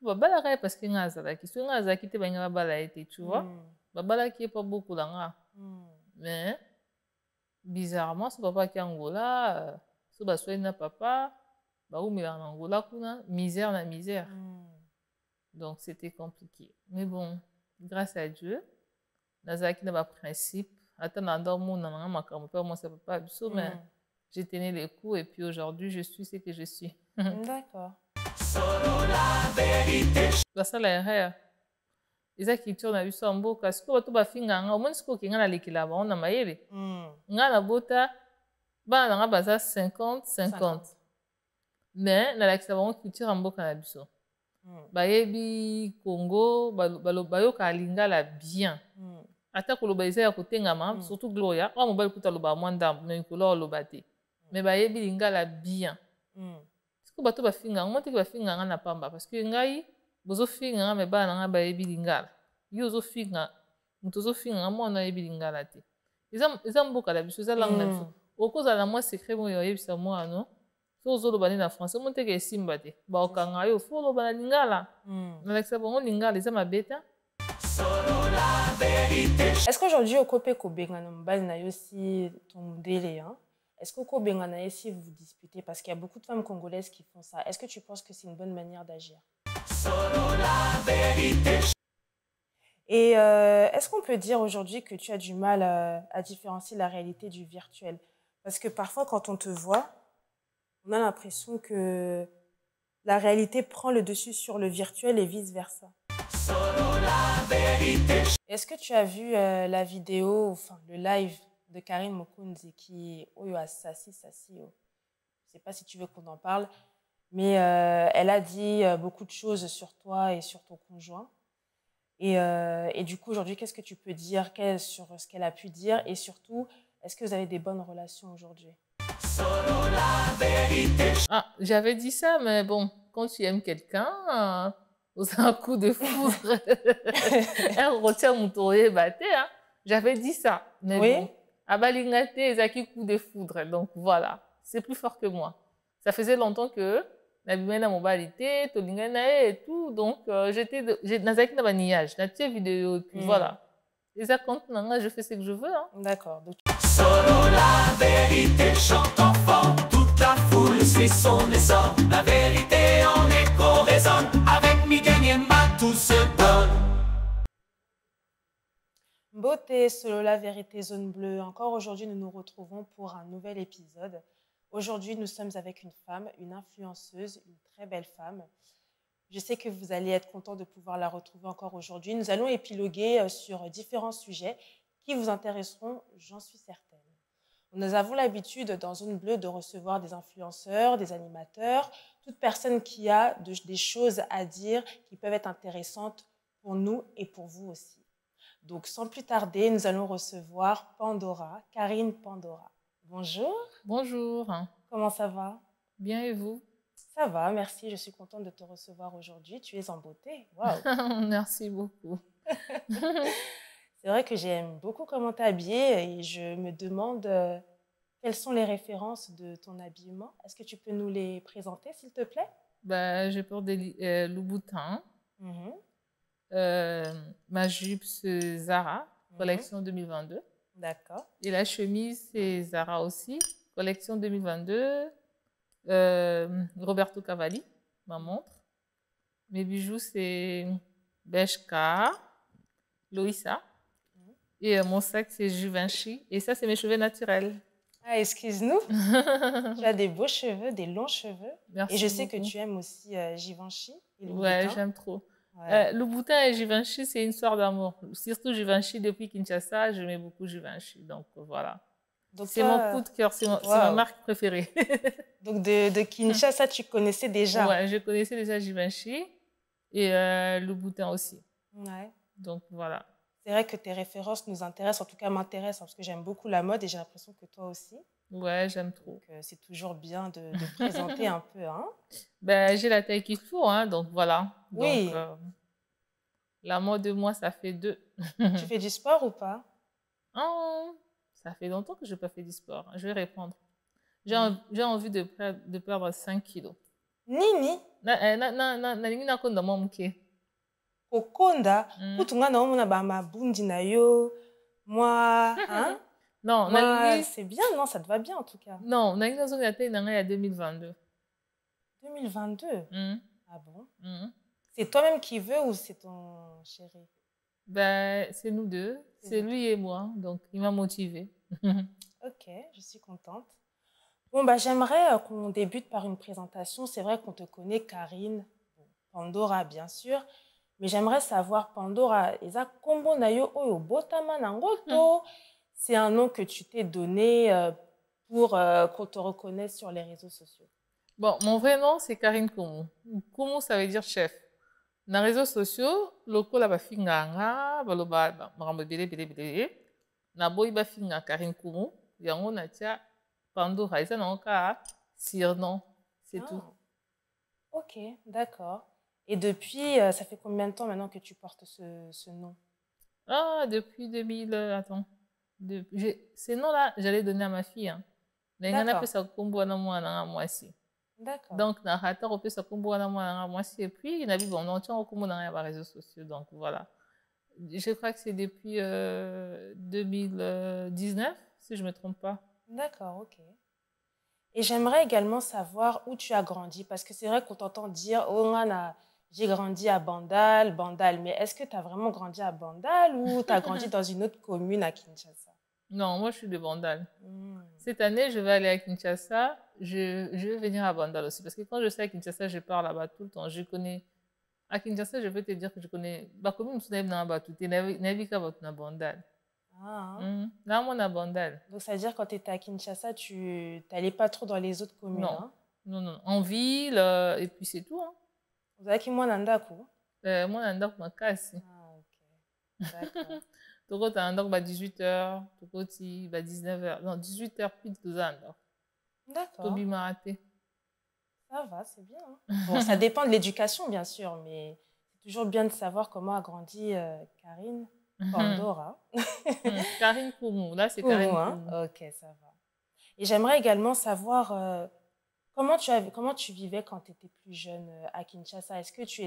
Babala kaya parce que ngazala qui soit ngazala qui te bangala bala été tu vois. Babala qui est pas beaucoup là nga. Mais bizarrement ce papa qui est Angola ce basoi na papa ba ou en Angola kuna misère na misère. Donc c'était compliqué. Mais bon, grâce à Dieu, nazaki na ba principe ata na ndo mona na makambo pe moi ça papa biso mais j'ai tenu les coups et puis aujourd'hui je suis ce que je suis. D'accord. basala erreur eza culture na biso ya mboka sikoyo bato bafinga nga omoni sikoyo okenga na lekela bango na mayele nga na bota bana na nga baza 50-50 mais nalakisa bango culture ya mboka na biso bayebi Congo bayoka lingala bien ata koloba eza ya kotengama surtout Gloria oyo mobali kuta aloba mwa ndambo me mikolo oloba te mais bayebi lingala bien sikoyo bato bafinga ngo moteki bafinga nga na pamba parce que ngai bozofinga nga me bana nga bayebi lingala yo ozofinga moto ozofinga nga mwana ayebi lingala te eza mboka na biso eza langue na biso okozala na mwa secret moyo oyebisa mwana so ozoloba nde na français moteki esimba te baokanga yo fo oloba na lingala nalakisa bango lingala eza mabe te. Est-ce qu'aujourd'hui au Kopé Kobengana mobali na yo si ton délai hein? Est-ce qu'au Kobengana si vous disputez parce qu'il y a beaucoup de femmes congolaises qui font ça, est-ce que tu penses que c'est une bonne manière d'agir? Et est-ce qu'on peut dire aujourd'hui que tu as du mal à différencier la réalité du virtuel? Parce que parfois quand on te voit, on a l'impression que la réalité prend le dessus sur le virtuel et vice-versa. Est-ce que tu as vu la vidéo, enfin le live de Karine Mokunzi qui Oyo Assassi Sassi? Je ne sais pas si tu veux qu'on en parle, mais elle a dit beaucoup de choses sur toi et sur ton conjoint. Et du coup, aujourd'hui, qu'est-ce que tu peux dire sur ce qu'elle a pu dire? Et surtout, est-ce que vous avez des bonnes relations aujourd'hui? Ah, j'avais dit ça, mais bon, quand tu aimes quelqu'un, c'est un coup de foudre. Elle retient mon tourné batté, hein. J'avais dit ça. Mais oui. Bon, Abalingate, Ezaki coup de foudre. Donc voilà, c'est plus fort que moi. Ça faisait longtemps que Nabimena Mobalité, Tolingana et tout. Donc j'ai Nazaki Nabaniage, Natia vidéo, et puis voilà. Et ça compte, je fais ce que je veux. Hein. D'accord. Donc... Solo la vérité chante enfant, toute la foule suit son essor. La vérité en écho résonne, avec Miguel Niemba tout se donne. Beauté, Solo la vérité zone bleue. Encore aujourd'hui, nous nous retrouvons pour un nouvel épisode. Aujourd'hui, nous sommes avec une femme, une influenceuse, une très belle femme. Je sais que vous allez être content de pouvoir la retrouver encore aujourd'hui. Nous allons épiloguer sur différents sujets qui vous intéresseront, j'en suis certaine. Nous avons l'habitude dans Zone Bleue de recevoir des influenceurs, des animateurs, toute personne qui a des choses à dire qui peuvent être intéressantes pour nous et pour vous aussi. Donc sans plus tarder, nous allons recevoir Pandora, Karine Pandora. Bonjour. Bonjour. Comment ça va? Bien et vous? Ça va, merci. Je suis contente de te recevoir aujourd'hui. Tu es en beauté. Waouh. Merci beaucoup. C'est vrai que j'aime beaucoup comment tu es habillée et je me demande quelles sont les références de ton habillement. Est-ce que tu peux nous les présenter, s'il te plaît? Je porte des Louboutin. Ma jupe, c'est Zara, collection 2022. D'accord. Et la chemise, c'est Zara aussi, collection 2022. Roberto Cavalli, ma montre. Mes bijoux, c'est Bershka, Loïsa. Et mon sac, c'est Givenchy. Et ça, c'est mes cheveux naturels. Ah, excuse-nous. Tu as des beaux cheveux, des longs cheveux. Merci. Et je sais que tu aimes aussi Givenchy. Ouais, j'aime trop. Ouais. Louboutin et Givenchy, c'est une histoire d'amour. Surtout Givenchy, depuis Kinshasa, j'aimais beaucoup Givenchy. Donc voilà. C'est mon coup de cœur, c'est ma marque préférée. Donc de Kinshasa, tu connaissais déjà? Ouais, je connaissais déjà Givenchy et Louboutin aussi. Ouais. Donc voilà. C'est vrai que tes références nous intéressent, en tout cas m'intéressent, parce que j'aime beaucoup la mode et j'ai l'impression que toi aussi. Ouais, j'aime trop. C'est toujours bien de présenter un peu. Hein. J'ai la taille qu'il faut, hein, donc voilà. Oui. Donc, la mode de moi, ça fait 2. Tu fais du sport ou pas? Oh, ça fait longtemps que je n'ai pas fait du sport. Je vais répondre. J'ai envie de perdre 5 kilos. Nini? nalingi nakonda mwa moke. Kokonda, kutunga na omona ba mabundi na yo, moi, hein? Non, c'est bien, non, ça te va bien en tout cas. Non, nalingi nazonga te nanga ya 2022. 2022? Ah bon? Mm. C'est toi-même qui veux ou c'est ton chéri? Ben, c'est nous deux, c'est lui et moi, donc il m'a motivée. Ok, je suis contente. Bon, bah, j'aimerais qu'on débute par une présentation. C'est vrai qu'on te connaît, Karine, Pandora, bien sûr. Mais j'aimerais savoir, Pandora, Eza Kombo Nayo Oyo Botama Nangoto, c'est un nom que tu t'es donné pour qu'on te reconnaisse sur les réseaux sociaux. Bon, mon vrai nom, c'est Karine Koumou. Koumou, ça veut dire chef. Dans les réseaux sociaux, loko la bafinganga, baloba marambo bele. Na boy bafinga Karine Koumou, yango na tia Pandora, eza na oka surnom, c'est tout. Ok, d'accord. Et depuis, ça fait combien de temps maintenant que tu portes ce nom? Ah, depuis 2000, attends. Ces noms-là, j'allais donner à ma fille. Hein. D'accord. Donc, na hata ko pesa kombo wana mwana mwasi et puis il a vu bon non tiens kombo na ya réseaux sociaux donc voilà. Je crois que c'est depuis 2019 si je me trompe pas. D'accord, OK. Et j'aimerais également savoir où tu as grandi parce que c'est vrai qu'on t'entend dire oh ngana j'ai grandi à Bandal, mais est-ce que tu as vraiment grandi à Bandal ou tu as grandi dans une autre commune à Kinshasa? Non, moi je suis de Bandal. Cette année, je vais aller à Kinshasa. Je vais venir à Bandal aussi. Parce que quand je suis à Kinshasa, je pars là-bas tout le temps. Je connais... À Kinshasa, je peux te dire que je connais... Bah, comme je suis là-bas tout le temps, je suis à Bandal. Là, moi, à Bandal. Donc, ça veut dire quand tu étais à Kinshasa, tu n'allais pas trop dans les autres communes? Non, hein? non. En ville, et puis c'est tout. Hein. Vous avez qui moi Nandaku? Moi, Nandaku, ma casse. Ah, ok. D'accord. Toko t'as un donc 18h, Toko ti 19h, non 18h puis 12h. D'accord. Tobi m'a raté. Ça va, c'est bien. Hein. Bon, ça dépend de l'éducation bien sûr, mais c'est toujours bien de savoir comment a grandi Karine Pandora. Karine Koumou, là c'est Karine Koumou. Hein? Ok, ça va. Et j'aimerais également savoir comment tu vivais quand tu étais plus jeune à Kinshasa. Est-ce que tu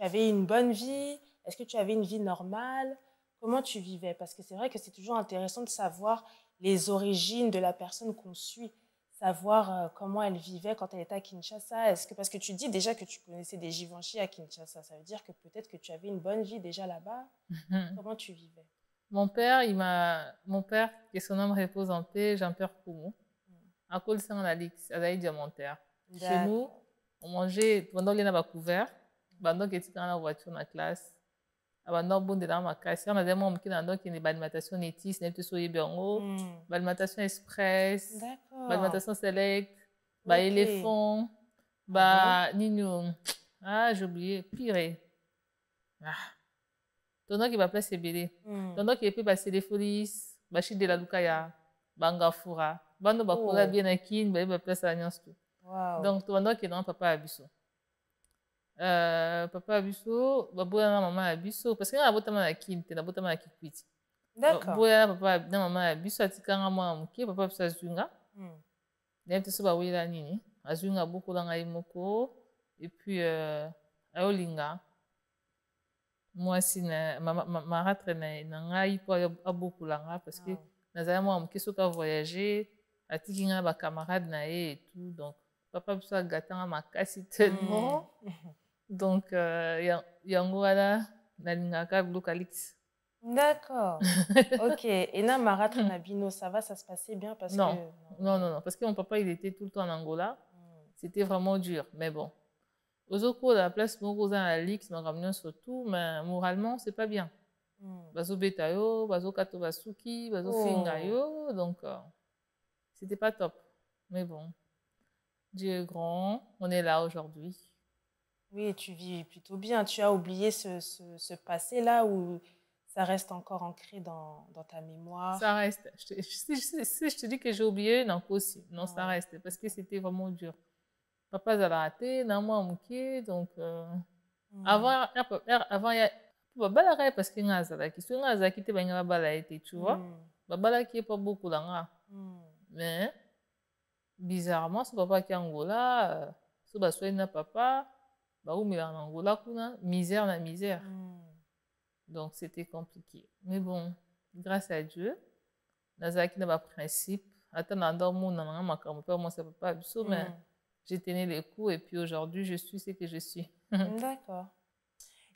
avais une bonne vie? Est-ce que tu avais une vie normale? Comment tu vivais? Parce que c'est vrai que c'est toujours intéressant de savoir les origines de la personne qu'on suit, savoir comment elle vivait quand elle était à Kinshasa. Parce que tu dis déjà que tu connaissais des Givenchy à Kinshasa, ça veut dire que peut-être que tu avais une bonne vie déjà là-bas. Comment tu vivais? Mon père, que son âme repose en paix, Jean-Pierre Koumou, à Colsan la Lix, à Daï Diamantaire. Chez nous, on mangeait pendant qu'il y avait couvert, pendant qu'il y avait dans la voiture dans la classe. Abandon bon de la makasi on a des moments qui n'ont qui n'est alimentation nétis n'est plus sur Ibérongo alimentation express alimentation select éléphant nino j'ai oublié pire tondant qui va placer bébé tondant qui peut passer les folies bachi de la lukaya bangafura bando bakola bien akin ba placer la nyans tout donc tondant qui dans papa abisso papa abisso baboya na mama abisso parce que na botama na kinte na botama na kikwiti d'accord boya papa na mama abisso atikanga mwana moke papa abisso azwinga nete so bawela nini azwinga bokola ngai moko et puis ayolinga mwasi na maratre na ngai po abokolanga parce que nazala mwana moke soki avoyager atiki nga na bacamarade na ye et tout donc papa abisso agatanga makasi tellement donc yango wana nalingaka biloko alix. D'accord. Ok. Et na maratre na bino, ça va, ça se passait bien parce non. que... Non. Parce que mon papa, il était tout le temps en Angola. C'était vraiment dur. Mais bon. Ozoko, la place, mon à la Lix, ma ramené surtout, mais moralement, c'est pas bien. Bazo betayo, bazo kato basuki, bazo fingayo. Donc, c'était pas top. Mais bon. Dieu est grand. On est là aujourd'hui. Oui, tu vis plutôt bien. Tu as oublié ce passé-là où ça reste encore ancré dans ta mémoire? Ça reste. Si je te dis que j'ai oublié, non, aussi. Non, ça reste. Parce que c'était vraiment dur. Papa a raté, moi mouké. Donc, avant, il y a babalaka parce que ngazala qui soit ngazala qui te banga babala été, tu vois. Babala qui est pas beaucoup là. Mais bizarrement, ce papa qui est Angola, so baswali na papa baumela na Angola kuna misère na misère. Donc c'était compliqué, mais bon grâce à Dieu nazalaki na ba principe ata na ndamona na makambo pe moi ça papa biso mais j'ai tenu les coups et puis aujourd'hui je suis ce que je suis. D'accord.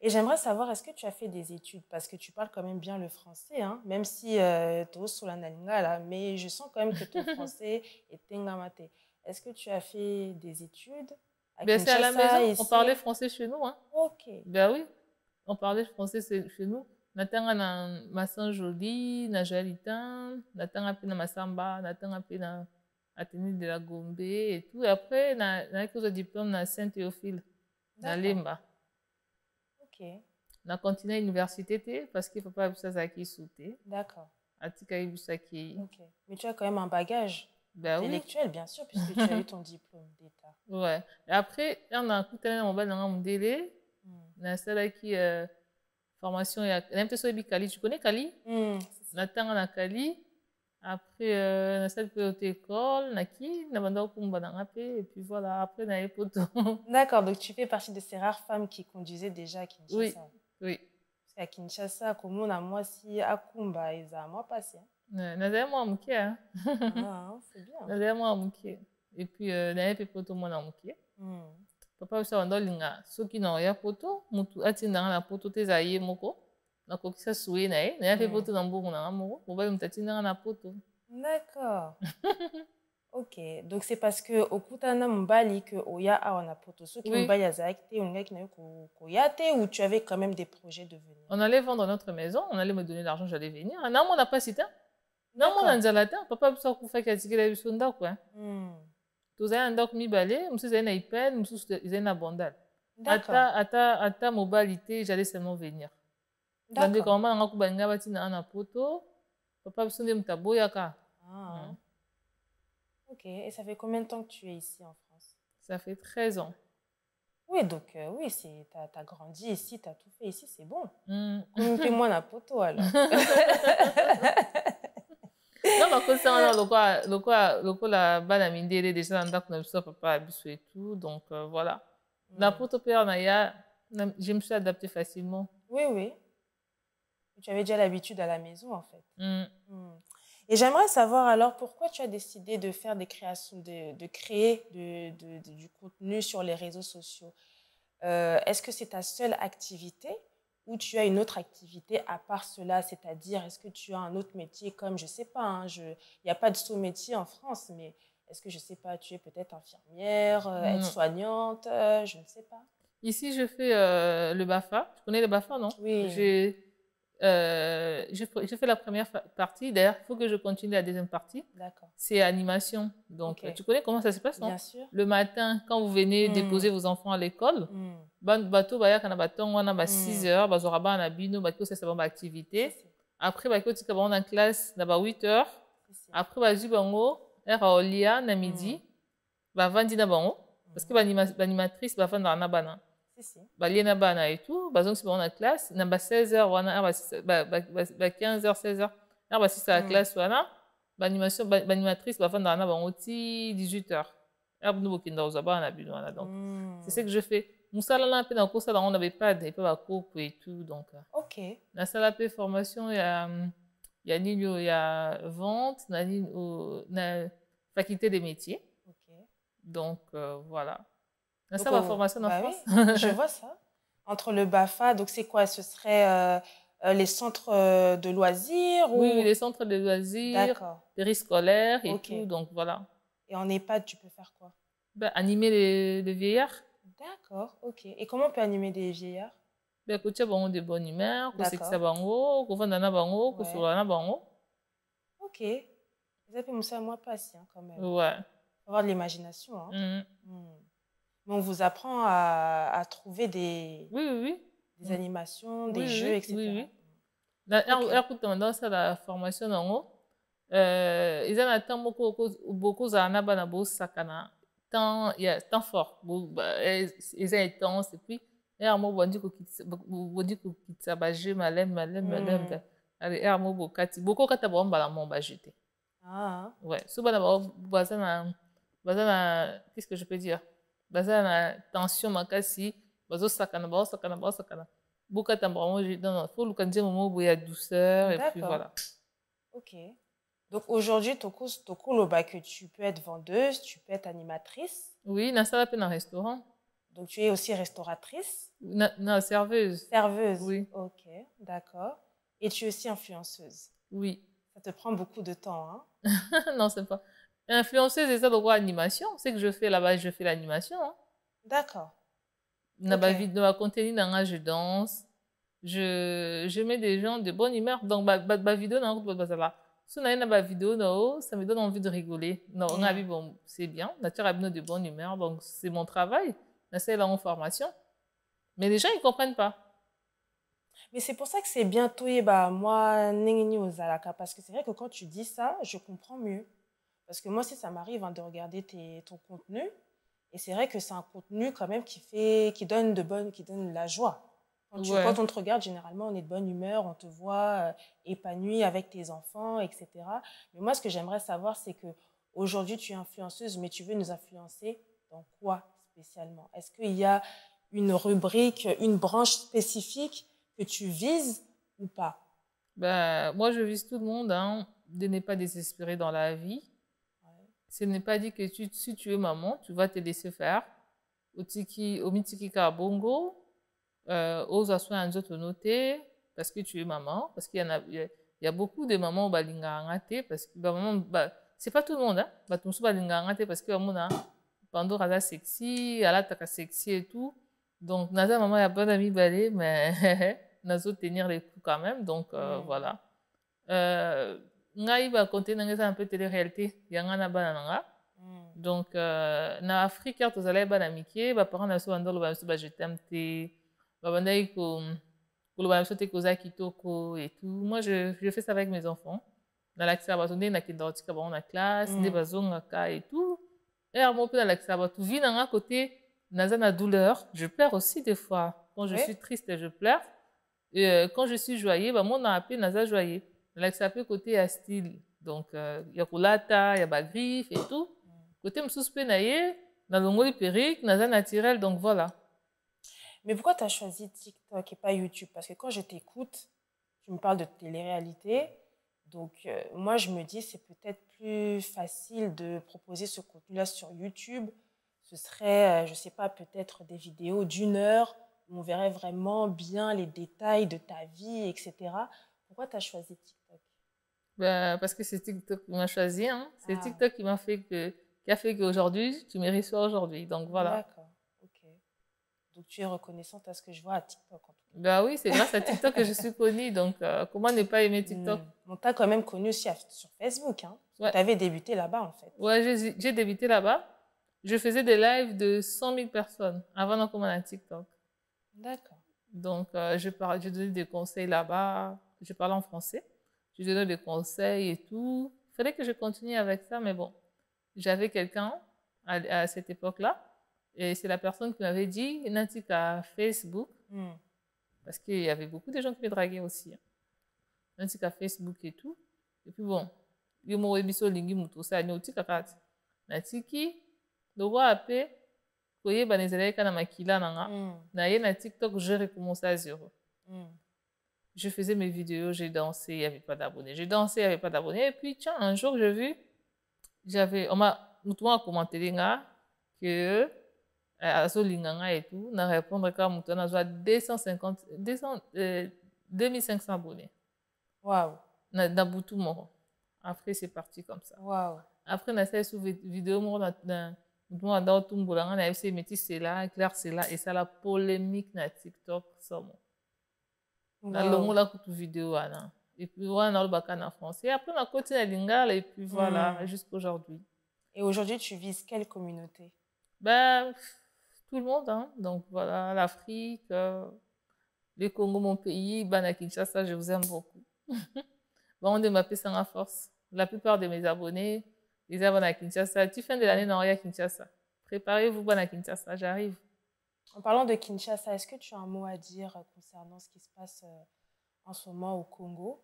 Et j'aimerais savoir, est-ce que tu as fait des études? Parce que tu parles quand même bien le français, hein? Même si tu es sur la Nalinga, mais je sens quand même que ton français est tengamate. Est-ce que tu as fait des études à Bien, c'est à la maison, ici? on parlait français chez nous. Hein. Ok. Ben oui, on parlait français chez nous. Natanga na Massan Joli, na Jalitan, natanga pe na Masamba, natanga pe na Athénée de la Gombe et tout. Et après, na cause de diplôme na Saint-Théophile, na Lemba. Ok. Na continué à l'université parce que papa a vu ça qui sauté. D'accord. Atika a vu ça qui. Ok. Mais tu as quand même un bagage intellectuel, bien sûr, puisque tu as eu ton diplôme d'État. Ouais. Et après, on a écouté un mobile dans mon délai. Na celle qui formation ya n'importe sur Kali. Tu connais Kali? Natanga na Kali. Après, na salle de l'école, na banda kumba na et puis voilà, après na poto. D'accord, donc tu fais partie de ces rares femmes qui conduisaient déjà à Kinshasa. Oui, oui. Parce qu'à Kinshasa, comme on a moi si à Kumba, ils ont moi passé. Nazaya moi muke hein. C'est bien. Nazaya moi muke. Et puis na poto moi na muke. Papa ça banda linga soki na ya poto, mutu atinda na poto te zaye moko. nakokisa suye na ye naye mpe poto na mbongo nanga moko mobali moto atindanga na poto. D'accord. Ok, donc c'est parce que okutana mobali que oya awa na poto soki mobali azalaki te olingaki na yo koya te ou tu avais quand même des projets de venir? On allait vendre notre maison, on allait me donner l'argent, j'allais venir. Namona pasi te, namona nzala te, papa biso akufaki atikela biso ndako. Tozali na ndako mibale, mosusu ezali na Ipene, mosusu ezali na Bondal. Ata mobali te, j'allais seulement venir. D'accord. Quand on a kubalinga batina na poto, papa biso nde muta boyaka. Ok, et ça fait combien de temps que tu es ici en France? Ça fait 13 ans. Oui, donc oui, t'as grandi ici, t'as tout fait ici, c'est bon. Fais-moi la poto alors. Non, mais comme ça, on a la bana mindele déjà dans le biso papa biso et tout, donc voilà. La poto père naya, je me suis adaptée facilement. Oui, oui. Tu avais déjà l'habitude à la maison, en fait. Et j'aimerais savoir alors pourquoi tu as décidé de faire des créations, de créer du contenu sur les réseaux sociaux. Est-ce que c'est ta seule activité ou tu as une autre activité à part cela? C'est-à-dire, est-ce que tu as un autre métier comme, je ne sais pas, il n'y a pas de sous-métier en France, mais est-ce que, je ne sais pas, tu es peut-être infirmière, aide-soignante, je ne sais pas. Ici, je fais le BAFA. Tu connais le BAFA, non? Oui. J'ai fait la première partie. D'ailleurs, il faut que je continue la deuxième partie. D'accord. C'est animation. Donc, tu connais comment ça se passe, non? Bien sûr. Le matin, quand vous venez déposer vos enfants à l'école, bateau baya kana batongo wana ba 6 heures, bazora ba na bino, ba ça ba activité. Après ba ko tika ba en classe na ba 8 heures. Après ba zu bango, era olia na midi, ba vandi na bango parce que ba animatrice ba vanda na bana. Balie na bana et tout, bazong si ba en classe, na ba 16 heures wana ba 15 heures 16 heures. Ba si sa classe wana, ba animation ba animatrice ba vanda na bango ti 18 heures. Er bu no kinda ozaba na bino wana donc. C'est ce que je fais. Moussala na pe na kosa on n'avait pas et pas coupe et tout donc. OK. Na sala pe formation il y a vente, na faculté des métiers. OK. Donc voilà. Na ça ma formation en France. Oui, je vois ça. Entre le BAFA, donc c'est quoi? Ce serait les centres de loisirs ou... Oui, les centres de loisirs, périscolaires et tout, donc voilà. Et en EHPAD, tu peux faire quoi? Animer les vieillards. D'accord, ok. Et comment on peut animer des vieillards? Ko tia bango de bonne humeur, ko sekisa bango, ko vanda na bango, ko sura na bango. Ok. Ça fait Moussa moi patient quand même. Ouais. Avoir de l'imagination. Hein. Mais on vous apprend à trouver des animations, des jeux, etc. Oui. Dans la formation, ils ont un temps beaucoup na bana bo sakana. Il y a temps fort. Ils ont intense et puis mo bondi ko kitsa ba jeu malem. Allez mo bo kati boko kata ba mbala mo ba jeter. Ouais, so bana bazana qu'est-ce que je peux dire? baza na tension makasi bazosakana boka tambamo non faut luka nzembo moko boye ya douceur et puis voilà. Ok. Donc aujourd'hui tokoloba que tu peux être vendeuse, tu peux être animatrice. Oui, nasala pe na restaurant. Donc tu es aussi restauratrice. Non, serveuse. Serveuse. Oui. Ok, d'accord. Et tu es aussi influenceuse. Oui. Ça te prend beaucoup de temps, hein? Non, c'est pas. Influenceuse, c'est ça de quoi animation. C'est que je fais là-bas, je fais l'animation. Hein. D'accord. Dans ma contenu, je danse. Je mets des gens de bonne humeur. Donc, ma vidéo, si on a une vidéo, ça me donne envie de rigoler. Non, bon, c'est bien. Naturellement, de bonne humeur. Donc, c'est mon travail. C'est là en formation. Mais les gens, ils ne comprennent pas. Mais c'est pour ça que c'est bientôt, moi, parce que c'est vrai que quand tu dis ça, je comprends mieux. Parce que moi, si ça m'arrive de regarder ton contenu, et c'est vrai que c'est un contenu quand même qui donne la joie. Quand on te regarde, généralement, on est de bonne humeur, on te voit épanoui avec tes enfants, etc. Mais moi, ce que j'aimerais savoir, c'est que aujourd'hui, tu es influenceuse, mais tu veux nous influencer dans quoi spécialement? Est-ce qu'il y a une rubrique, une branche spécifique que tu vises ou pas? Moi, je vise tout le monde, hein, de ne pas désespérer dans la vie. Ce n'est pas dit que si tu es maman, tu vas te laisser faire. Au mitiki kabongo, aux assoins en autres notés, parce que tu es maman, parce qu'il y a beaucoup de mamans au balinga parce que c'est pas tout le monde, hein. Tout le balinga parce que pendant rada sexy, ala taka sexy et tout. Donc naza maman y a pas d'amis balé, mais nazo tenir les coups quand même. Donc voilà. Ngai ba compter dans un peu télé-réalité, yanga na banana. Donc na Afrique to zala ba na mikie, ba parents na so andolo ba je t'aime te ba bandai ko ba so te koza kitoko et tout. Moi je fais ça avec mes enfants. Na la kisa ba sonde na kindoti ka ba na classe, des bazonga ka et tout. Et à mon peu dans la kisa ba tout vie na côté naza na douleur, je pleure aussi des fois. Quand je suis triste, je pleure. Et quand je suis joyeux, bah mon appel naza joyeux. Là, ça peut côté à style. Donc, il y a Kolata, il y a griffe et tout. Côté m'souspé naïe, dans le mot périque, naza naturel, donc voilà. Mais pourquoi tu as choisi TikTok et pas YouTube? Parce que quand je t'écoute, tu me parles de télé-réalité. Donc, moi, je me dis, c'est peut-être plus facile de proposer ce contenu-là sur YouTube. Ce serait, je sais pas, peut-être des vidéos d'1 heure où on verrait vraiment bien les détails de ta vie, etc. Pourquoi tu as choisi TikTok? Parce que c'est TikTok qui m'a choisi. Hein. C'est TikTok qui a fait qu'aujourd'hui, tu me reçois aujourd'hui. Donc voilà. D'accord, ok. Donc tu es reconnaissante à ce que je vois à TikTok en tout cas. Bah oui, c'est grâce à TikTok que je suis connue. Donc comment ne pas aimer TikTok? On t'a quand même connue aussi sur Facebook. Hein. Tu avais débuté là-bas en fait. Ouais, j'ai débuté là-bas. Je faisais des lives de 100 000 personnes avant de commencer à TikTok. D'accord. Donc je donnais des conseils là-bas. Je parlais en français. Je donnais des conseils et tout. Il fallait que je continue avec ça, mais bon. J'avais quelqu'un à cette époque-là. Et c'est la personne qui m'avait dit, Nantika Facebook. Parce qu'il y avait beaucoup de gens qui me draguaient aussi. Nantika Facebook et tout. Et puis bon. Yo mo ebiso lingi muto sa ni otika kati. Natiki. Dowa ape. Koye banezele kana makila nanga. Na ye na TikTok, je recommençais à zéro. Je faisais mes vidéos, j'ai dansé, il n'y avait pas d'abonnés. J'ai dansé, il n'y avait pas d'abonnés. Et puis, tiens, un jour, j'ai vu, on m'a commenté que Azo Linganga et tout, n'a répondre qu'à Mouton, on a 2500 abonnés. Waouh! Dans Boutou Moro. Après, c'est parti comme ça. Waouh! Après, on a fait une vidéo, on a dans Tumboulanga, on a fait Métis, c'est là, Claire, c'est là, et ça la polémique dans TikTok, ça, moi. Na longo la kutu vidéo ana et puis on a le bac en français et après on a continué à lingala et puis voilà jusqu'aujourd'hui. Et aujourd'hui tu vises quelle communauté? Tout le monde hein. Donc voilà l'Afrique, le Congo mon pays, Bana Kinshasa, je vous aime beaucoup. On de m'appeler ça en force. La plupart de mes abonnés ils abonnent à Kinshasa. Tu fin de l'année dans à Kinshasa. Préparez-vous Bana Kinshasa, j'arrive. En parlant de Kinshasa, est-ce que tu as un mot à dire concernant ce qui se passe en ce moment au Congo,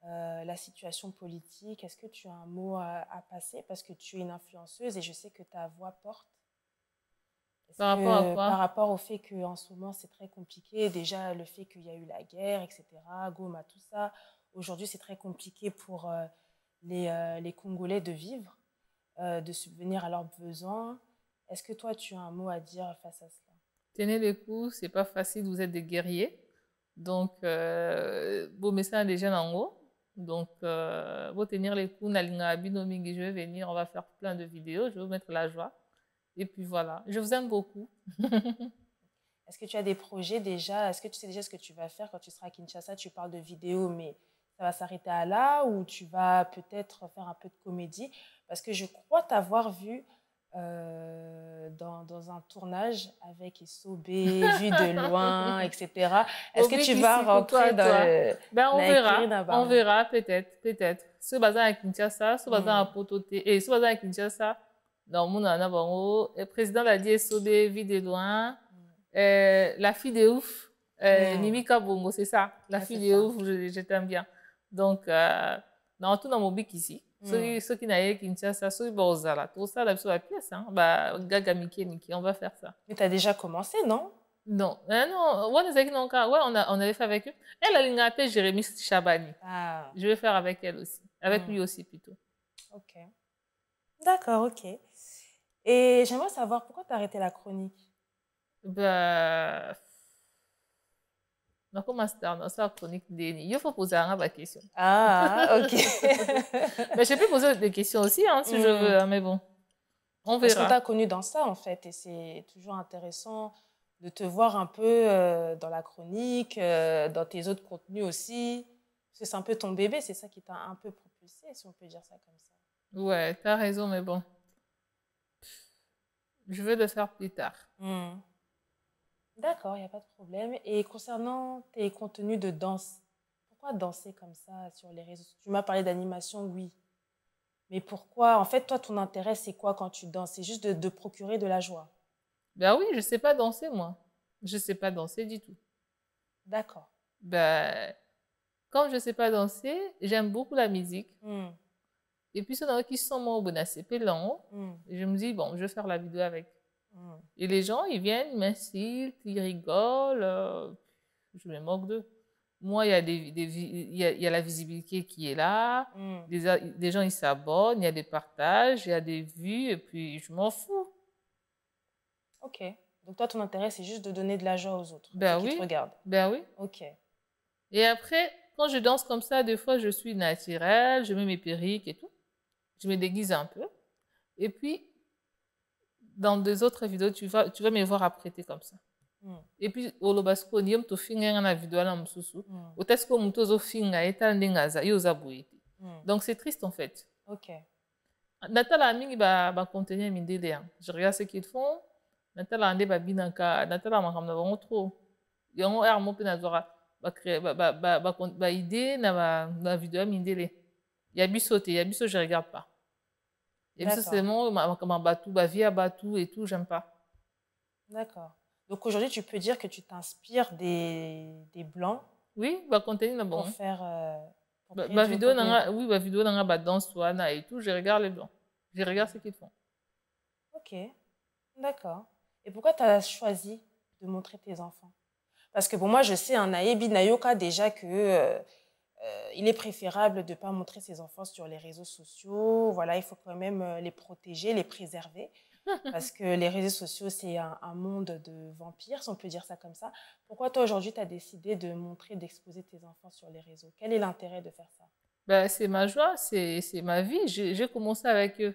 la situation politique? Est-ce que tu as un mot à passer parce que tu es une influenceuse et je sais que ta voix porte? Par rapport à quoi? Par rapport au fait qu'en ce moment, c'est très compliqué. Déjà, le fait qu'il y a eu la guerre, etc., Goma, tout ça. Aujourd'hui, c'est très compliqué pour les Congolais de vivre, de subvenir à leurs besoins. Est-ce que toi, tu as un mot à dire face à cela? Tenez les coups, c'est pas facile, vous êtes des guerriers. Donc, vos messages déjà en haut. Donc, vous tenir les coups, je vais venir, on va faire plein de vidéos, je vais vous mettre la joie. Et puis voilà, je vous aime beaucoup. Est-ce que tu as des projets déjà? Est-ce que tu sais déjà ce que tu vas faire quand tu seras à Kinshasa? Tu parles de vidéos, mais ça va s'arrêter à là ou tu vas peut-être faire un peu de comédie? Parce que je crois t'avoir vu dans un tournage avec Isobé, vu de loin, etc. Est-ce que tu vas rentrer dans ben, on verra peut-être. Ce bazar à Kinshasa, ce bazar à Pototé, et ce bazar à Kinshasa, dans mon anabango, le président l'a dit Isobé, vu de loin, la fille de ouf, Nimika Bongo, c'est ça, la fille de ouf, je t'aime bien. Donc, dans tout dans mon bic ici. Ceux qui n'aillent Kinshasa, ceux qui vont aux Ala, tout ça, là, sur la pièce, hein. Bah, Gaga, Mickey, on va faire ça. Mais t'as déjà commencé, non? Non, non, on avait fait avec eux. Elle a l'ingapé Jérémy Chabani. Ah. Je vais faire avec elle aussi, avec lui aussi plutôt. Ok. D'accord, ok. Et j'aimerais savoir pourquoi tu as arrêté la chronique? Bah. On commence dans sa chronique d'Eni. Il faut poser la question. Ah, ok. Mais je peux poser des questions aussi, hein, si je veux, hein, mais bon. On verra. Parce qu'on t'a connu dans ça, en fait, et c'est toujours intéressant de te voir un peu dans la chronique, dans tes autres contenus aussi. Parce que c'est un peu ton bébé, c'est ça qui t'a un peu propulsé, si on peut dire ça comme ça. Ouais, t'as raison, mais bon. Je vais le faire plus tard. D'accord, il n'y a pas de problème. Et concernant tes contenus de danse, pourquoi danser comme ça sur les réseaux? Tu m'as parlé d'animation, oui. Mais pourquoi? En fait, toi, ton intérêt, c'est quoi quand tu danses? C'est juste de procurer de la joie? Ben oui, je ne sais pas danser, moi. Je ne sais pas danser du tout. D'accord. Ben, comme je ne sais pas danser, j'aime beaucoup la musique. Et puis, ceux qui sont moi au Bonacépé, là-haut, je me dis, bon, je vais faire la vidéo avec. Et les gens, ils viennent, ils m'insultent, ils rigolent. Je me moque d'eux. Moi, il y a la visibilité qui est là. Les gens, ils s'abonnent, il y a des partages, il y a des vues, et puis je m'en fous. Ok. Donc toi, ton intérêt, c'est juste de donner de la joie aux autres, ben ceux qui te regardent. Ben oui. Ok. Et après, quand je danse comme ça, des fois, je suis naturelle, je mets mes perruques et tout. Je me déguise un peu. Et puis, dans des autres vidéos, tu vas me voir apprêter comme ça. Et puis, au lobasco, niom to finga na vidéo na msusu. Otasko mutozo finga eta ndengaza yoza boyete. Donc, c'est triste en fait. Ok. Natala amingi ba contenir mindele. Je regarde ce qu'ils font. Natala ande ba binaka. Natala makamna bango trop. Yango ermo pe nazora ba créer ba idée na ba vidéo mindele. Ya biso je regarde pas. Et puis, c'est vraiment ma batou, ba via batou et tout, j'aime pas. D'accord. Donc aujourd'hui, tu peux dire que tu t'inspires des blancs. Oui, bah contenir bon. Pour faire. Bah vidéo oui, bah vidéo dans la danse toana et tout, je regarde les blancs. Je regarde ce qu'ils font. Ok, d'accord. Et pourquoi tu as choisi de montrer tes enfants? Parce que bon, moi, je sais, un Nayebi Nayoka déjà que il est préférable de ne pas montrer ses enfants sur les réseaux sociaux. Voilà, il faut quand même les protéger, les préserver. Parce que les réseaux sociaux, c'est un monde de vampires, si on peut dire ça comme ça. Pourquoi toi, aujourd'hui, tu as décidé de montrer, d'exposer tes enfants sur les réseaux? Quel est l'intérêt de faire ça? Ben, c'est ma joie, c'est ma vie. J'ai commencé avec eux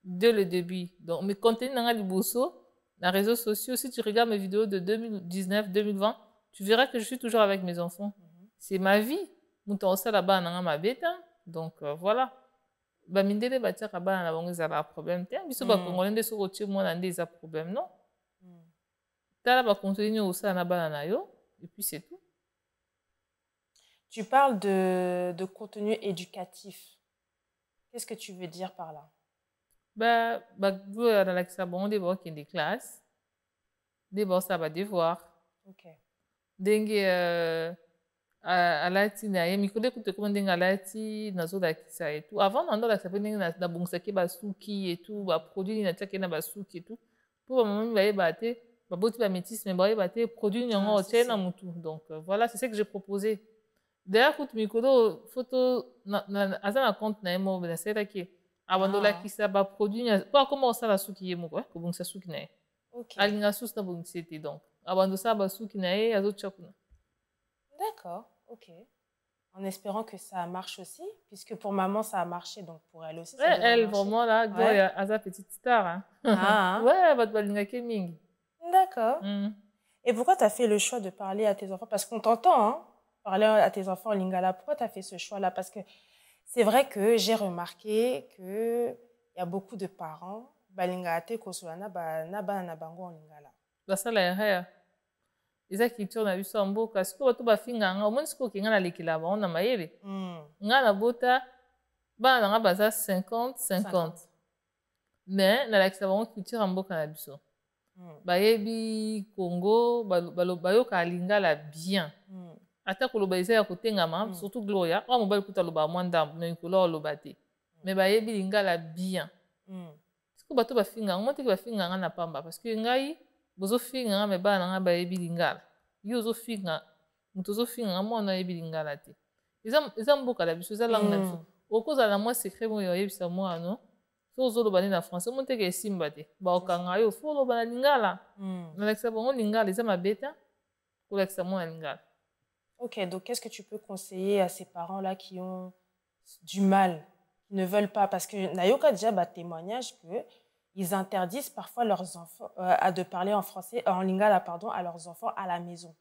dès le début. Donc, mes contenus dans les réseaux sociaux, si tu regardes mes vidéos de 2019, 2020, tu verras que je suis toujours avec mes enfants. C'est ma vie. Donc, voilà. Mindele batiaka bana na bango ezala problème te biso bakongolais nde soki otie mwana nde eza problème non tala bacontenu osala na bana na yo et puis c'est tout. Tu parles de contenu éducatif. Qu'est-ce que tu veux dire par là? Bah nalakisa bango nde bakokende classe nde baosala badevoir ndenge alati na ye mikolo ekute koma ndenge alati nazolakisa etu avant nandolakisa mpe ndenge nabongisaki basuki etu baproduit nini natiaki na basuki etu Pour maman, il va y battre, baboti va métis, mais il va battre, produit n'yango tient na mutu. Donc voilà, c'est ce que j'ai proposé. D'ailleurs, quand mikodo photo na compte na emo ben c'est là qui abandola qui ça ba produit pas comment ça la souki yemo quoi, ko bungsa souki na. OK. Alinga sous na bungsete donc. Abando ça ba souki na e azo chakuna. D'accord. OK. En espérant que ça marche aussi, puisque pour maman ça a marché, donc pour elle aussi ça ouais, elle vraiment là, ouais. À sa petite star. Hein. Ah. Ouais, bat balinga keming. D'accord. Et pourquoi tu as fait le choix de parler à tes enfants? Parce qu'on t'entend, hein, parler à tes enfants en lingala. Pourquoi tu as fait ce choix-là? Parce que c'est vrai que j'ai remarqué qu'il y a beaucoup de parents, balingate kosolana na bango en lingala. Bah ça la eza culture na biso ya mboka sikoyo bato bafinga nga omoni sikoyo okenga na lekela bango na mayele nga na bota bana na nga baza 50-50 mais nalakisa bango culture ya mboka na biso bayebi Congo bayokaka lingala bien ata koloba eza ya kotengama surtout Gloria oyo mobali kuta aloba mwa ndambo me likolo oloba te mais bayebi lingala bien sikoyo bato bafinga ngo teke bafinga nga na pamba parce que ngai bozofinga nga me bana nga bayebi lingala yo ozofinga moto ozofinga nga mwana ayebi lingala te eza mboka na biso eza langue na biso okozala na mwa secret moyo oyebisa mwana so ozoloba nde na français mo teke esimba te baokanga yo fo oloba na lingala nalakisa bango lingala eza mabe te kolakisa mwana lingala. Ok, donc qu'est-ce que tu peux conseiller à ces parents-là qui ont du mal, qui ne veulent pas, parce que Nayoka déjà témoignage que ils interdisent parfois leurs enfants de parler en français, en lingala, pardon, à leurs enfants à la maison.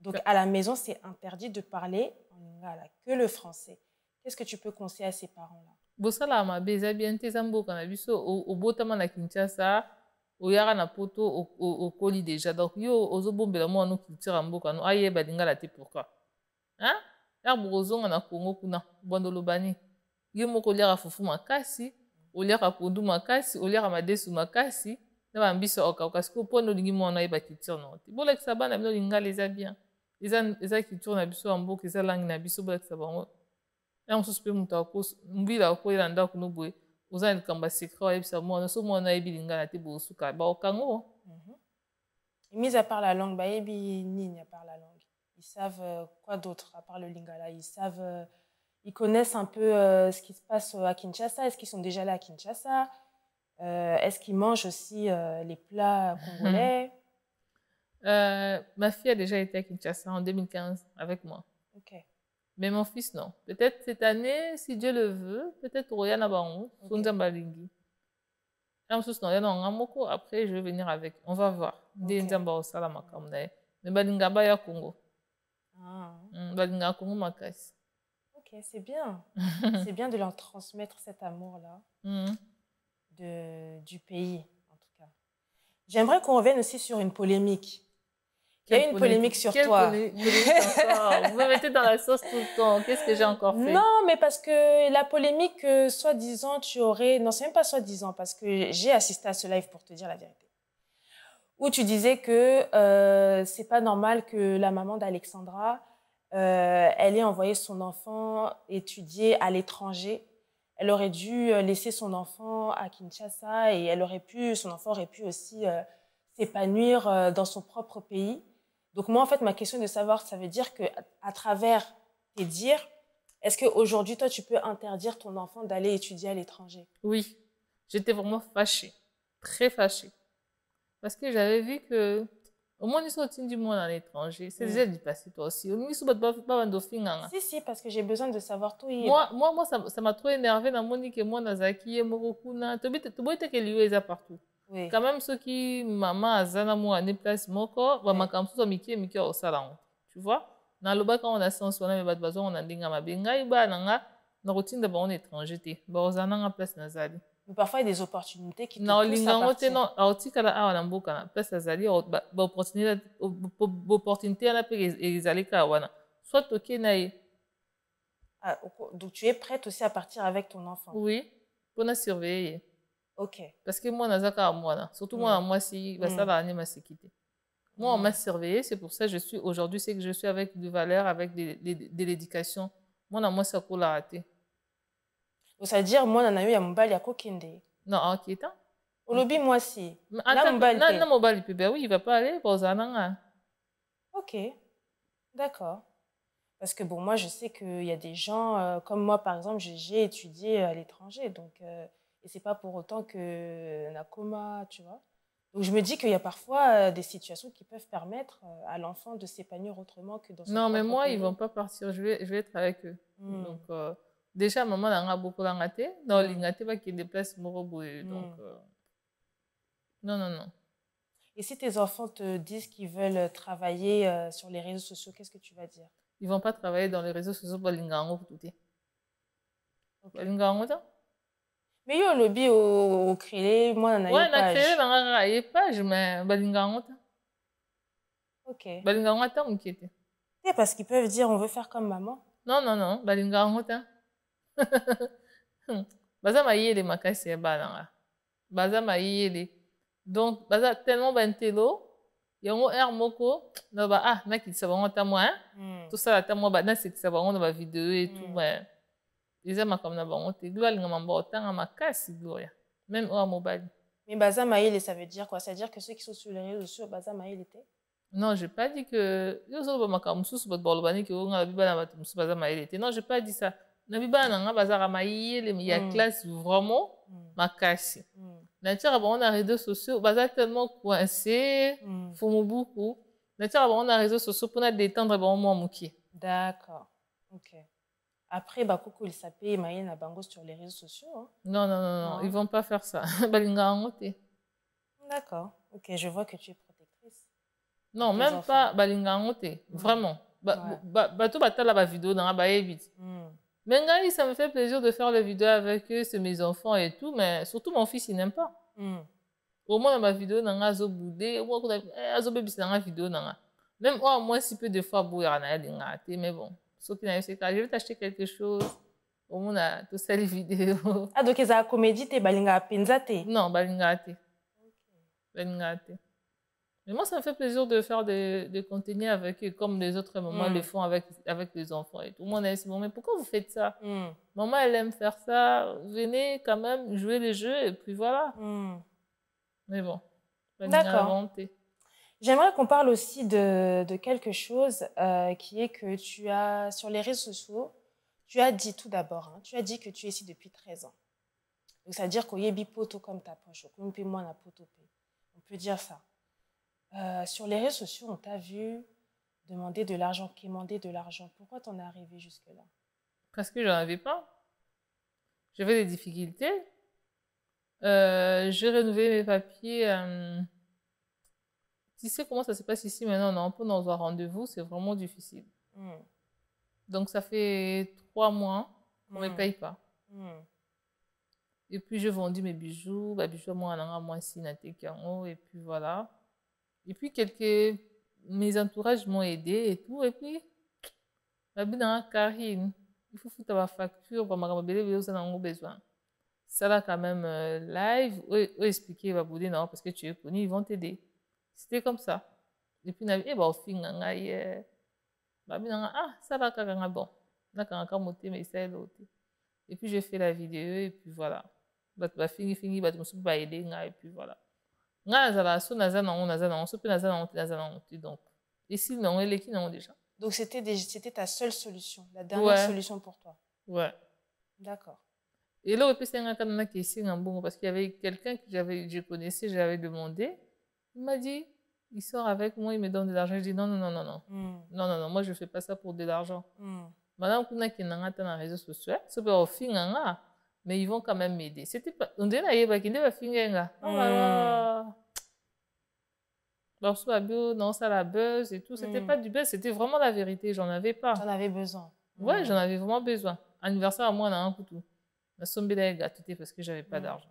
Donc, à la maison, c'est interdit de parler en lingala, que le français. Qu'est-ce que tu peux conseiller à ces parents-là? Bosala mabe eza bien te zamboka na biso obotama na Kinshasa oyara na poto okoli déjà donc yo ozobombela mwana culture ya mboka no ayeba lingala te pourquoi hein ya bozonga na Congo kuna bondolo bani yo moko liaka fufu makasi oliaka pondu makasi oliaka madesu makasi na bambiso okauka siko mpo olingi mwana ayeba culture na te bolakisa bana bino lingala eza bien eza culture na biso ya mboka eza langi na biso bolakisa bango ya mosusu mpe moto mbila akoyela ndako no boye oza na likambo ya secret oyebisa mwana so mwana ayebi lingala te bosuka baokango. Mis à part la langue, bayebi nini à part la langue? Ils savent quoi d'autre à part le lingala? Ils connaissent un peu ce qui se passe à Kinshasa. Est-ce qu'ils sont déjà là à Kinshasa? Est-ce qu'ils mangent aussi les plats congolais? Ma fille a déjà été à Kinshasa en 2015 avec moi. Ok. Mais mon fils, non. Peut-être cette année, si Dieu le veut, peut-être Royana Bango, Sonzambalingi. Après, je vais venir avec. On va voir. Mais Balinga Baya Congo. Balinga Congo Makas. Ok, c'est bien. C'est bien de leur transmettre cet amour-là du pays, en tout cas. J'aimerais qu'on revienne aussi sur une polémique. Il y a une polémique sur toi. Polémique vous me mettez dans la sauce tout le temps. Qu'est-ce que j'ai encore fait? Non, mais parce que la polémique, soi-disant, tu aurais... Non, c'est même pas soi-disant, parce que j'ai assisté à ce live pour te dire la vérité. Où tu disais que c'est pas normal que la maman d'Alexandra, elle ait envoyé son enfant étudier à l'étranger. Elle aurait dû laisser son enfant à Kinshasa et son enfant aurait pu aussi s'épanouir dans son propre pays. Donc moi, en fait, ma question est de savoir, ça veut dire qu'à travers tes dires, est-ce qu'aujourd'hui, toi, tu peux interdire ton enfant d'aller étudier à l'étranger? Oui, j'étais vraiment fâchée, très fâchée. Parce que j'avais vu que, au moins, ils sont du monde à l'étranger. C'est déjà du passé, toi aussi. Si, parce que j'ai besoin de savoir tout. Moi, ça m'a trop énervé dans mon que moi, Nazaki, Morokuna, tu vois que lui est partout. Oui. Quand même, ceux qui, maman, Azana, moi, ne place moko, ma kamsu, ça miki, au salon. Tu vois? Dans le bas, quand on a sens, on a mes besoin, on a dinga ma benga, iba, nanga, na routine de bon étranger, ozana, en place, nazali. Mais parfois, il y a des opportunités qui te poussent à partir. Non, autika la awa namboka na place azali, opportunité à la paix, ezali kawana. Soit toké naï. Donc, tu es prête aussi à partir avec ton enfant? Oui, pour nous surveiller. Ok. Parce que moi, nazaka moi, surtout moi, si, ça va animer ma sécurité. Moi, on m'a surveillé, c'est pour ça que je suis aujourd'hui, c'est que je suis avec des valeurs, avec de l'éducation. Moi, ça coule à rater. Donc, ça veut dire, moi, nana eu ya mobali ya kokende. Non, inquiétant. Au lobby, moi, si. Non, oui, il va pas aller pour Zananga. Ok, d'accord. Parce que bon, moi, je sais qu'il y a des gens, comme moi, par exemple, j'ai étudié à l'étranger, donc, et c'est pas pour autant que Nakoma, tu vois. Donc, je me dis qu'il y a parfois des situations qui peuvent permettre à l'enfant de s'épanouir autrement que dans son Non, mais moi, pays. ils vont pas partir, je vais être avec eux. Donc, déjà, maman a beaucoup d'angaté, dans l'ingaté, qui déplace Morobo, donc, non, non, non. Et si tes enfants te disent qu'ils veulent travailler sur les réseaux sociaux, qu'est-ce que tu vas dire? Ils vont pas travailler dans les réseaux sociaux pour l'ingango pour tout. L'ingango, mais yo lobby au créé, moi on a ouais, une page. Ouais, on a créé une page, mais balingango. Ok. Balingango ta m'inquiète. C'est parce qu'ils peuvent dire on veut faire comme maman. Non, non, non, balingango ta. Baza maïe les makasi balanga. Baza maïe les. Donc baza tellement bentelo. Yango moko na ba ah na kitsa bango ta moi tout ça ta moi ba na c'est bango na ba vidéo et tout mais les amis comme na bango te gloire nga mamba otanga makasi gloire même au mobile. Mais baza maïle ça veut dire quoi? Ça veut dire que ceux qui sont sur les réseaux sociaux baza maïle était? Non, j'ai pas dit que yo zo ba makamusu ba bolobani que on a biba na ba musu baza maïle était. Non, j'ai pas dit ça. Na biba na nga baza maïle il y a classe vraiment makasi. Nature on a réseaux sociaux baza tellement coincé faut beaucoup nature on a réseaux sociaux pour détendre bon moi muki. D'accord. OK. Après bah coucou il s'appelle Maïna na bango sur les réseaux sociaux hein. Non non non non, ils vont pas faire ça. Balinga ngote. D'accord. OK, je vois que tu es protectrice. Non, même pas balinga ngote, vraiment. Ba to batala ba vidéo dans ba vite. Mais ça me fait plaisir de faire les vidéos avec eux, c'est mes enfants et tout, mais surtout mon fils, il n'aime pas. Au moins, dans ma vidéo, dans la boudé, au moins, dans la vidéo, même moi, si peu de fois, mais bon, ce qui n'a je vais t'acheter quelque chose. Au moins, on a tout ça, les vidéos. Ah, donc, c'est la comédie, t'es balinga penzate? Non, balinga te. Balinga te. Mais moi, ça me fait plaisir de faire des contenus avec eux, comme les autres mamans le font avec les enfants et tout. Tout le monde a dit, mais pourquoi vous faites ça? Maman, elle aime faire ça. Venez quand même jouer les jeux et puis voilà. Mais bon. D'accord. J'aimerais qu'on parle aussi de quelque chose qui est que tu as, sur les réseaux sociaux, tu as dit tout d'abord, hein, tu as dit que tu es ici depuis 13 ans. Donc, ça veut dire qu'il y a des potos comme ta poche, on peut dire ça. Sur les réseaux sociaux, on t'a vu demander de l'argent, quémander de l'argent. Pourquoi t'en es arrivé jusque-là? Parce que j'en avais pas. J'avais des difficultés. J'ai renouvelé mes papiers. Tu sais comment ça se passe ici maintenant? Non, pour nous avoir rendez-vous, c'est vraiment difficile. Donc, ça fait 3 mois qu'on ne me paye pas. Et puis, j'ai vendu mes bijoux. Bijoux, moi, ici, et puis voilà. Et puis, mes entourages m'ont aidé et tout. Et puis, Karine, il faut foutre ma facture pour me besoin. Ça là, quand même, live, ou expliquer, non, parce que tu es connu, ils vont t'aider. C'était comme ça. Et puis, au fin, ça là, quand même, bon. Et puis, j'ai fait la vidéo, et puis voilà. Fini, et puis voilà. Donc, ici, non, elle est qui non déjà. Donc, c'était ta seule solution, la dernière solution pour toi. Ouais. D'accord. Et là, parce qu'il y avait quelqu'un que je connaissais, j'avais demandé. Il m'a dit, il sort avec moi, il me donne de l'argent. Je dis non, non, non, non, non. Non, non, non, moi, je ne fais pas ça pour de l'argent. Madame, on a qui dans les réseaux sociaux, c'est pas au fin, mais ils vont quand même m'aider. C'était pas, on dirait qu'il y a finir. Non, ça la buzz et tout. C'était pas du buzz, c'était vraiment la vérité. J'en avais pas. J'en avais besoin. Ouais, j'en avais vraiment besoin. Anniversaire à moi, on a un couteau. La somme de gâteau parce que j'avais pas d'argent.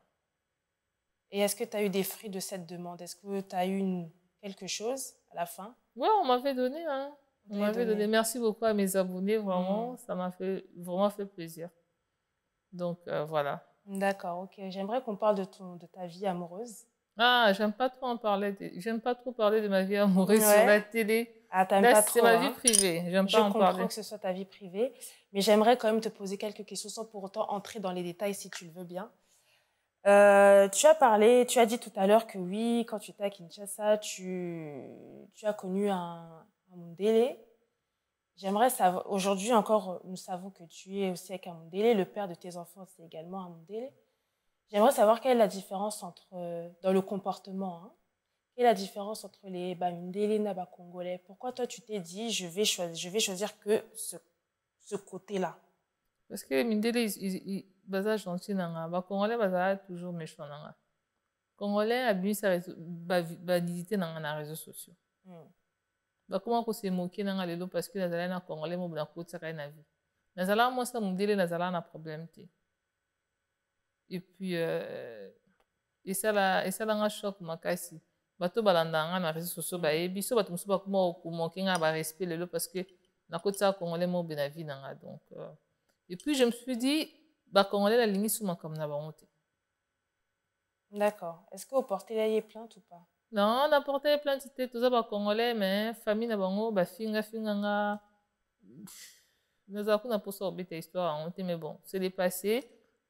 Et est-ce que tu as eu des fruits de cette demande? Est-ce que tu as eu quelque chose à la fin? Ouais, on m'avait donné. Hein. On m'avait donné. Merci beaucoup à mes abonnés, vraiment. Ça m'a vraiment fait plaisir. Donc, voilà. D'accord, ok. J'aimerais qu'on parle de ta vie amoureuse. Ah, j'aime pas trop en parler. J'aime pas trop parler de ma vie amoureuse sur la télé. Ah, t'aimes pas trop, c'est ma vie privée. J'aime pas en parler. Je comprends que ce soit ta vie privée, mais j'aimerais quand même te poser quelques questions sans pour autant entrer dans les détails si tu le veux bien. Tu as dit tout à l'heure que oui, quand tu étais à Kinshasa, tu as connu un Mundele. J'aimerais savoir, aujourd'hui encore, nous savons que tu es aussi avec un Mundele, le père de tes enfants, c'est également un Mundele. J'aimerais savoir quelle est la différence dans le comportement, hein. Quelle est la différence entre les Bamindele et les Congolais? Pourquoi toi, tu t'es dit, je vais choisir que ce côté-là? Parce que les Mindele, ils sont gentils. Les Congolais sont toujours méchants. Les Congolais abusent la dignité dans les réseaux sociaux. Comment se moquer parce que les Congolais sont dans la vie. Les Congolais sont un problème. Et puis, et ça a un choc. Bato balanda na réseaux sociaux ba et biso bato musuba kuma ko mokenga ba respect lelo parce que na kota congolais mo bena vie nanga donc et puis je me suis dit ba congolais la ligne sous comme na bango te. D'accord. Est-ce que vous portez la plainte ou pas? Non, on a porté plainte c'était tout ça ba congolais mais famille na bango ba finga nga nous avons na pour ça obéter histoire on mais bon, c'est le passé.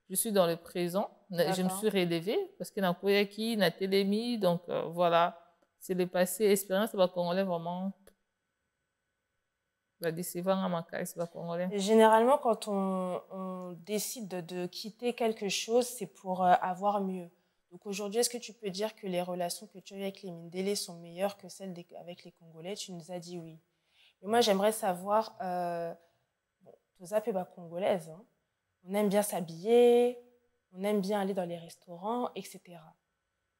Je suis dans le présent. Je me suis relevée parce que na koyaki na télémi donc voilà, c'est le passé. Expérience va congolais vraiment la décevant à ma carrière va congolais. Généralement quand on décide de quitter quelque chose, c'est pour avoir mieux. Donc aujourd'hui, est-ce que tu peux dire que les relations que tu as avec les Mindele sont meilleures que celles avec les Congolais? Tu nous as dit oui. Mais moi, j'aimerais savoir, bon, tout ça peut être congolaise, hein. On aime bien s'habiller, on aime bien aller dans les restaurants, etc.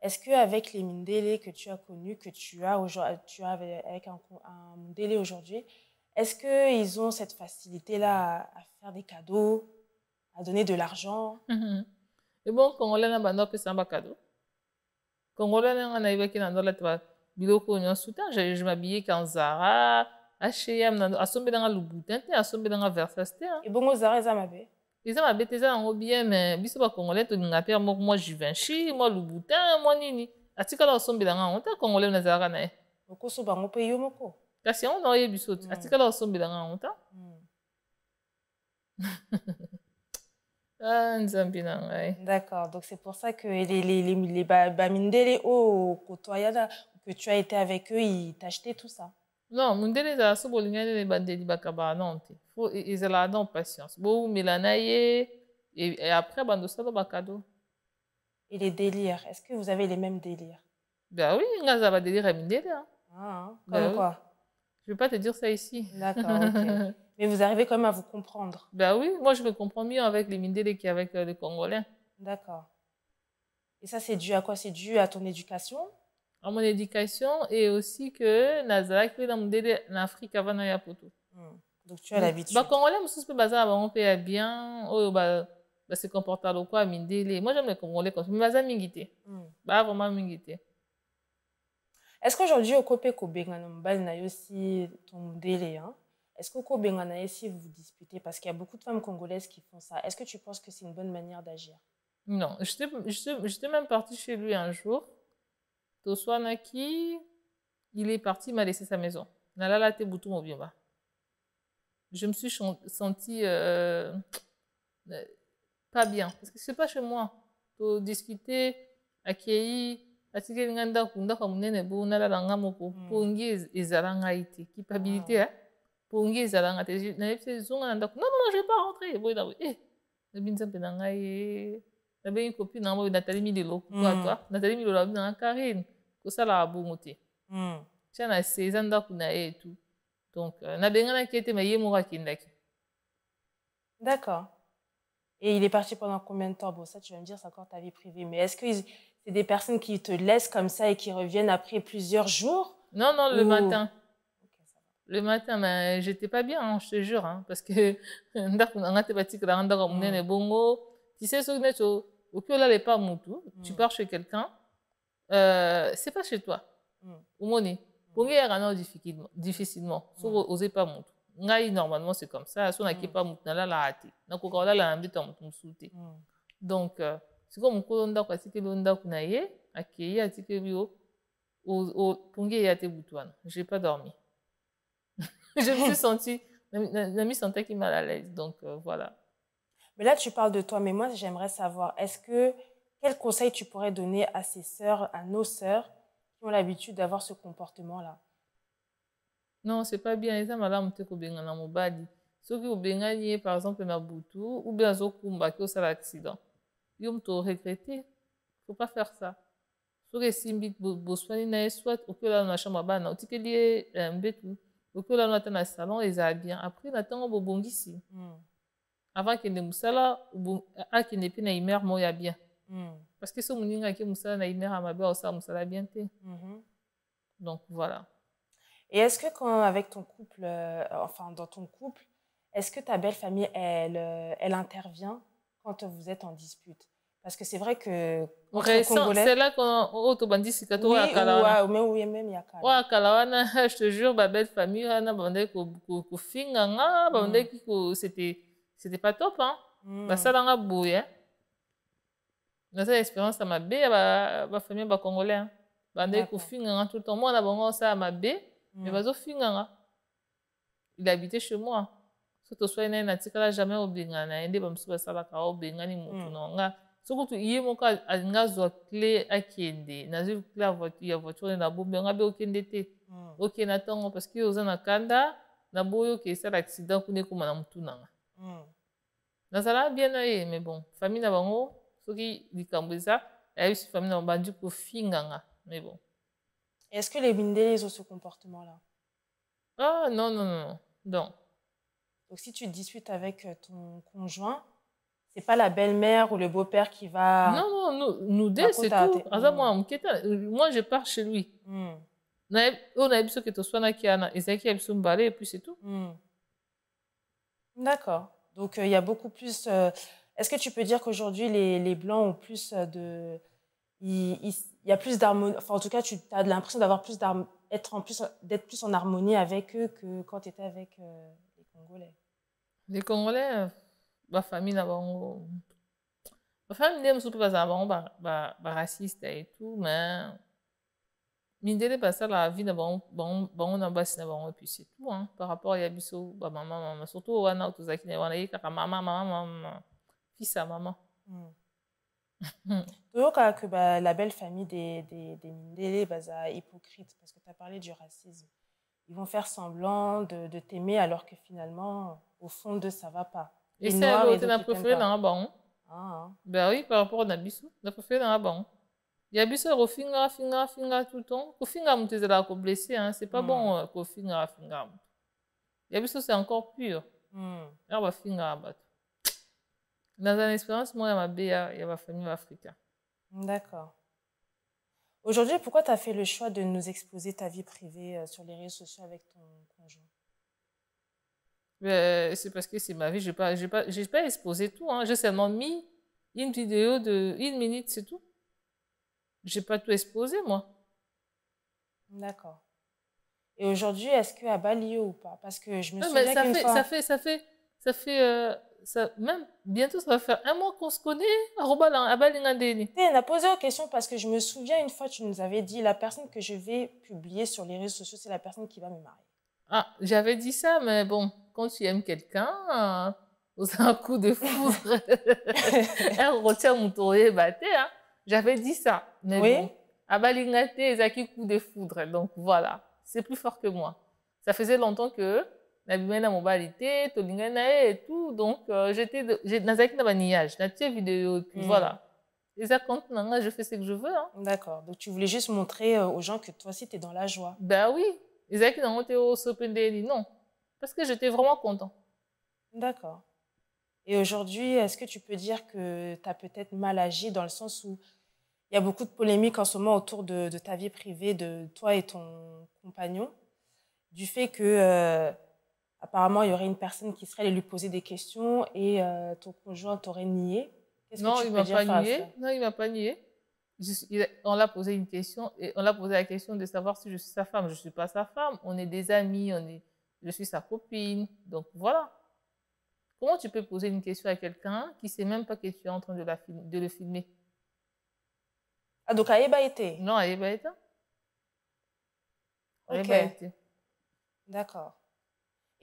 Est-ce qu'avec les Mindele que tu as connus, que tu as avec un Mindele aujourd'hui, est-ce qu'ils ont cette facilité-là à faire des cadeaux, à donner de l'argent? Et bon, Congolais n'a pas de samba cadeau. Congolais n'a pas de biloko nyosuta. Je m'habillais quand Zara, H&M, asombe dans le boutin, asombe dans la Versace. Et bon, Zara, ça m'a fait. Ils ont habité ça en bien, mais biso ba congolais to n'ingapia moi Givenchy, moi Louboutin, moi nini. Atika la sombe dans on ta congolais na zara na. Oko so ba ngope yo moko. Kasi on na ye biso. Atika la sombe dans on ta. Ah nzambi na ngai. D'accord, donc c'est pour ça que les Bamindele au Kotoyada que tu as été avec eux, ils t'achetaient tout ça. Non, Mundele za so bolingane les bandeli bakaba non te. Faut ils la dans patience. Bon melanaye et après bando ça ba cadeau. Et les délires, est-ce que vous avez les mêmes délires? Ben oui, ngaza ba délire à Mindele. Ah, comme quoi? Je vais pas te dire ça ici. D'accord, ok. Mais vous arrivez quand même à vous comprendre? Ben oui, moi je me comprends mieux avec les Mindele qu'avec les Congolais. D'accord. Et ça c'est dû à quoi? C'est dû à ton éducation? À mon éducation et aussi que Nazara qui est dans l'Afrique avant d'aller à Poto. Donc tu as l'habitude. Bah Congolais, je peux baser on paye bien, oh bah se comporter à quoi Mindele. Moi j'aime les Congolais comme ça, mais baser mingité. Bah vraiment mingité. Est-ce qu'aujourd'hui au Kopé Kobengana mbal na aussi ton Mindele, hein? Est-ce qu'au Kobengana si vous vous disputez parce qu'il y a beaucoup de femmes congolaises qui font ça? Est-ce que tu penses que c'est une bonne manière d'agir? Non, j'étais même partie chez lui un jour. Toswanaki, il est parti, il m'a laissé sa maison. Nalala te boutou mobiomba. Je me suis sentie pas bien. Parce que c'est pas chez moi. Pour discuter, accueillir, attirer l'inganda, kunda kamunene, bo nalala ngamoko, pongi ezalanga ite. Culpabilité, hein? Pongi ezalanga te. N'avez zonga nanda. Non, je vais pas rentrer. Boy, là, eh, le binza penangaye. J'avais une copine, Nathalie Milelo. Toi, Nathalie Milelo, elle a Karine. Tout ça, là, a bon côté. Tu as 16 ans et tout. Donc, na bengana qui était mais moura kindaki. D'accord. Et il est parti pendant combien de temps? Bon, ça, tu vas me dire, c'est encore ta vie privée. Mais est-ce que c'est des personnes qui te laissent comme ça et qui reviennent après plusieurs jours? Non, le matin. Okay, ça va. Le matin, mais j'étais pas bien, hein, je te jure. Hein, parce que, tu sais, au que là, les pas moutou, tu pars chez quelqu'un, c'est pas chez toi. Au monnaie. Pour y aller difficilement, si vous n'osez pas moutou. Normalement, c'est comme ça. Si on n'a pas moutou, là, la hâte. Donc, on a la mbita moutou moussouté. Donc, c'est comme on colonda quoi, si que l'onda kunaye, accueilli, à tique bio, au pongé et à te boutouane. J'ai pas dormi. Je me suis sentie, la mise sentait qui mal à l'aise. Donc, voilà. Mais là, tu parles de toi, mais moi, j'aimerais savoir, quel conseil tu pourrais donner à ces sœurs, à nos sœurs qui ont l'habitude d'avoir ce comportement-là? Non, c'est pas bien. Eza malamu te kobengana mobali. Soki obengani ye par exemple na butu ou bien azokumba ki osala accident. Yo moto regretter. Faut pas faire ça. Soki esimbi boswani na ye soit okolala na chambre bana otikeli ye mbetu okolala ata na salon ezala bien. Après na ntango bobongisi. Avant akende mosala akende mpe na humeur moko ya bien. Parce que so moninga ake mosala na humeur ya mabe osala mosala bien te. Donc voilà. Et est-ce que quand avec ton couple, enfin dans ton couple, est-ce que ta belle famille, elle intervient quand vous êtes en dispute? Parce que c'est vrai que entre Congolais... C'est là qu'on tobandisi kato oui, wa kala wana. Oui, même il y a kala. Wa kala wana, je te jure, ma belle famille, wana bande ko finga nga, bande ki ko c'était pas top hein. Ba sala nga boye. Dans cette expérience à ma bé ba famille ba congolais hein. Bande ko finga nga tout le temps. Moi na bango ça à ma bé. Mais bazo finganga. Il habitait chez moi. Surtout soit il n'a tika jamais obengana. Ende bamsu basala ka obengani mutu nonga. Surtout iye moka alinga zo clé akende. Nazu clé voiture ya voiture na bombe nga be okende te. Okena tongo parce que ozana kanda na boyo ke ça l'accident kune kuma na mutu nanga. Nazala bien aye mais bon, famille na bango soki likambeza, ayi famille na bandu ko finganga. Mais bon. Est-ce que les Mindélés ont ce comportement-là? Ah non, non, non, non. Donc si tu disputes avec ton conjoint, c'est pas la belle-mère ou le beau-père qui va... Non, non, nous deux, c'est tout. Moi, je pars chez lui. On a besoin que tu sois là, et puis c'est tout. D'accord. Donc il y a beaucoup plus... Est-ce que tu peux dire qu'aujourd'hui, les Blancs ont plus de... Il y a plus d'harmonie, enfin en tout cas tu as l'impression d'avoir plus d'être plus en harmonie avec eux que quand tu étais avec les Congolais. Les Congolais, ma famille n'a pas ma famille n'aime surtout pas raciste et tout, mais mindele pas ça la vie n'a bon n'a pas et puis c'est tout hein par rapport à yabiso maman surtout wana utuzaki na wana yeka maman fils à maman. Que la belle famille des Mindélé est hypocrite parce que tu as parlé du racisme. Ils vont faire semblant de t'aimer alors que finalement, au fond d'eux, ça va pas. Et c'est l'autre qui préféré dans la banque. Ben oui, par rapport à Nabisu, tu as préféré dans la banque. Il y a Bisu au finga tout le temps. Au finga, tu es là blessé, hein. C'est pas bon qu'au finga. Il y a Bisu, c'est encore pur. Alors, va finga battre. Dans une expérience, moi, il y a ma famille africaine. D'accord. Aujourd'hui, pourquoi tu as fait le choix de nous exposer ta vie privée sur les réseaux sociaux avec ton conjoint? C'est parce que c'est ma vie. J'ai pas exposé tout. Hein. J'ai seulement mis une vidéo de 1 minute, c'est tout. J'ai pas tout exposé, moi. D'accord. Et aujourd'hui, est-ce que à Bali ou pas? Parce que je me souviens qu'une fois... Ça fait même bientôt ça va faire 1 mois qu'on se connaît à Balingandeni. On a posé la question parce que je me souviens une fois tu nous avais dit la personne que je vais publier sur les réseaux sociaux c'est la personne qui va me marier. Ah, j'avais dit ça mais bon, quand tu aimes quelqu'un, c'est un coup de foudre. Elle retient mon tourné batté hein. J'avais dit ça mais oui. Bon, à Balingate Ezaki coup de foudre donc voilà, c'est plus fort que moi. Ça faisait longtemps que nabimena mobalité tolingana et tout donc j'ai nazaki na baniage na tia vidéo et puis voilà et ça compte nanga je fais ce que je veux hein. D'accord, donc tu voulais juste montrer aux gens que toi aussi tu es dans la joie. Ben oui, ezaki na monté au sopendeli non parce que j'étais vraiment content. D'accord. Et aujourd'hui, est-ce que tu peux dire que tu as peut-être mal agi dans le sens où il y a beaucoup de polémiques en ce moment autour de ta vie privée de toi et ton compagnon du fait que apparemment, il y aurait une personne qui serait allée lui poser des questions et ton conjoint t'aurait nié. Non, il m'a pas nié. Non, il m'a pas nié. On l'a posé une question et on l'a posé la question de savoir si je suis sa femme. Je suis pas sa femme. On est des amis. Je suis sa copine. Donc voilà. Comment tu peux poser une question à quelqu'un qui sait même pas que tu es en train de le filmer? Ah donc Aïba était. Non, Aïba était. Ok. D'accord.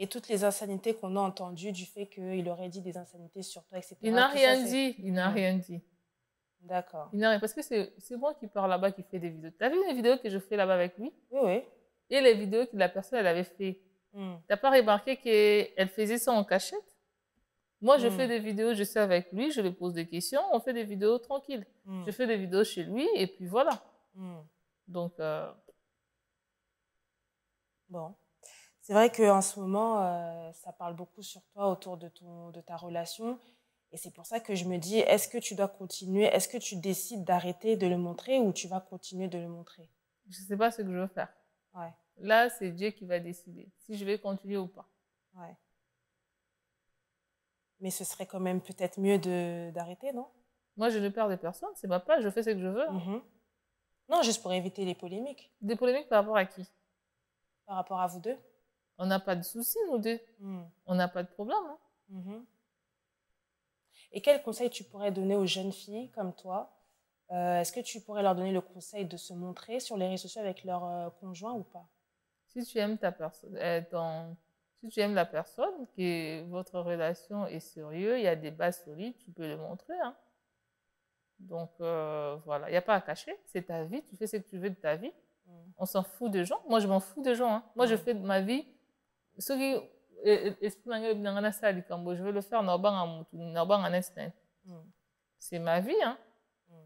Et toutes les insanités qu'on a entendues du fait qu'il aurait dit des insanités sur toi, etc. Il n'a rien dit. Il n'a rien dit. D'accord. Il n'a rien. Parce que c'est moi qui pars là-bas, qui fait des vidéos. Tu as vu les vidéos que je fais là-bas avec lui? Oui, oui. Et les vidéos que la personne, elle avait fait. Tu n'as pas remarqué qu'elle faisait ça en cachette? Moi, je fais des vidéos, je suis avec lui, je lui pose des questions, on fait des vidéos tranquilles. Je fais des vidéos chez lui et puis voilà. Donc, bon. C'est vrai qu'en ce moment, ça parle beaucoup sur toi autour de ta relation. Et c'est pour ça que je me dis, est-ce que tu dois continuer? Est-ce que tu décides d'arrêter de le montrer ou tu vas continuer de le montrer? Je ne sais pas ce que je veux faire. Ouais. Là, c'est Dieu qui va décider si je vais continuer ou pas. Ouais. Mais ce serait quand même peut-être mieux d'arrêter, non? Moi, je ne perds de personne, c'est ma page, je fais ce que je veux. Non, juste pour éviter les polémiques. Des polémiques par rapport à qui? Par rapport à vous deux? On n'a pas de soucis, nous deux. On n'a pas de problème. Hein. Et quel conseil tu pourrais donner aux jeunes filles comme toi? Est-ce que tu pourrais leur donner le conseil de se montrer sur les réseaux sociaux avec leur conjoint ou pas? Si tu aimes ta personne, si tu aimes la personne, que votre relation est sérieuse, il y a des bases solides, tu peux le montrer. Hein. Donc, voilà, il n'y a pas à cacher. C'est ta vie, tu fais ce que tu veux de ta vie. On s'en fout des gens. Moi, je m'en fous des gens. Hein. Moi, je fais de ma vie. Ce qui je vais le faire dans instant. C'est ma vie. Hein.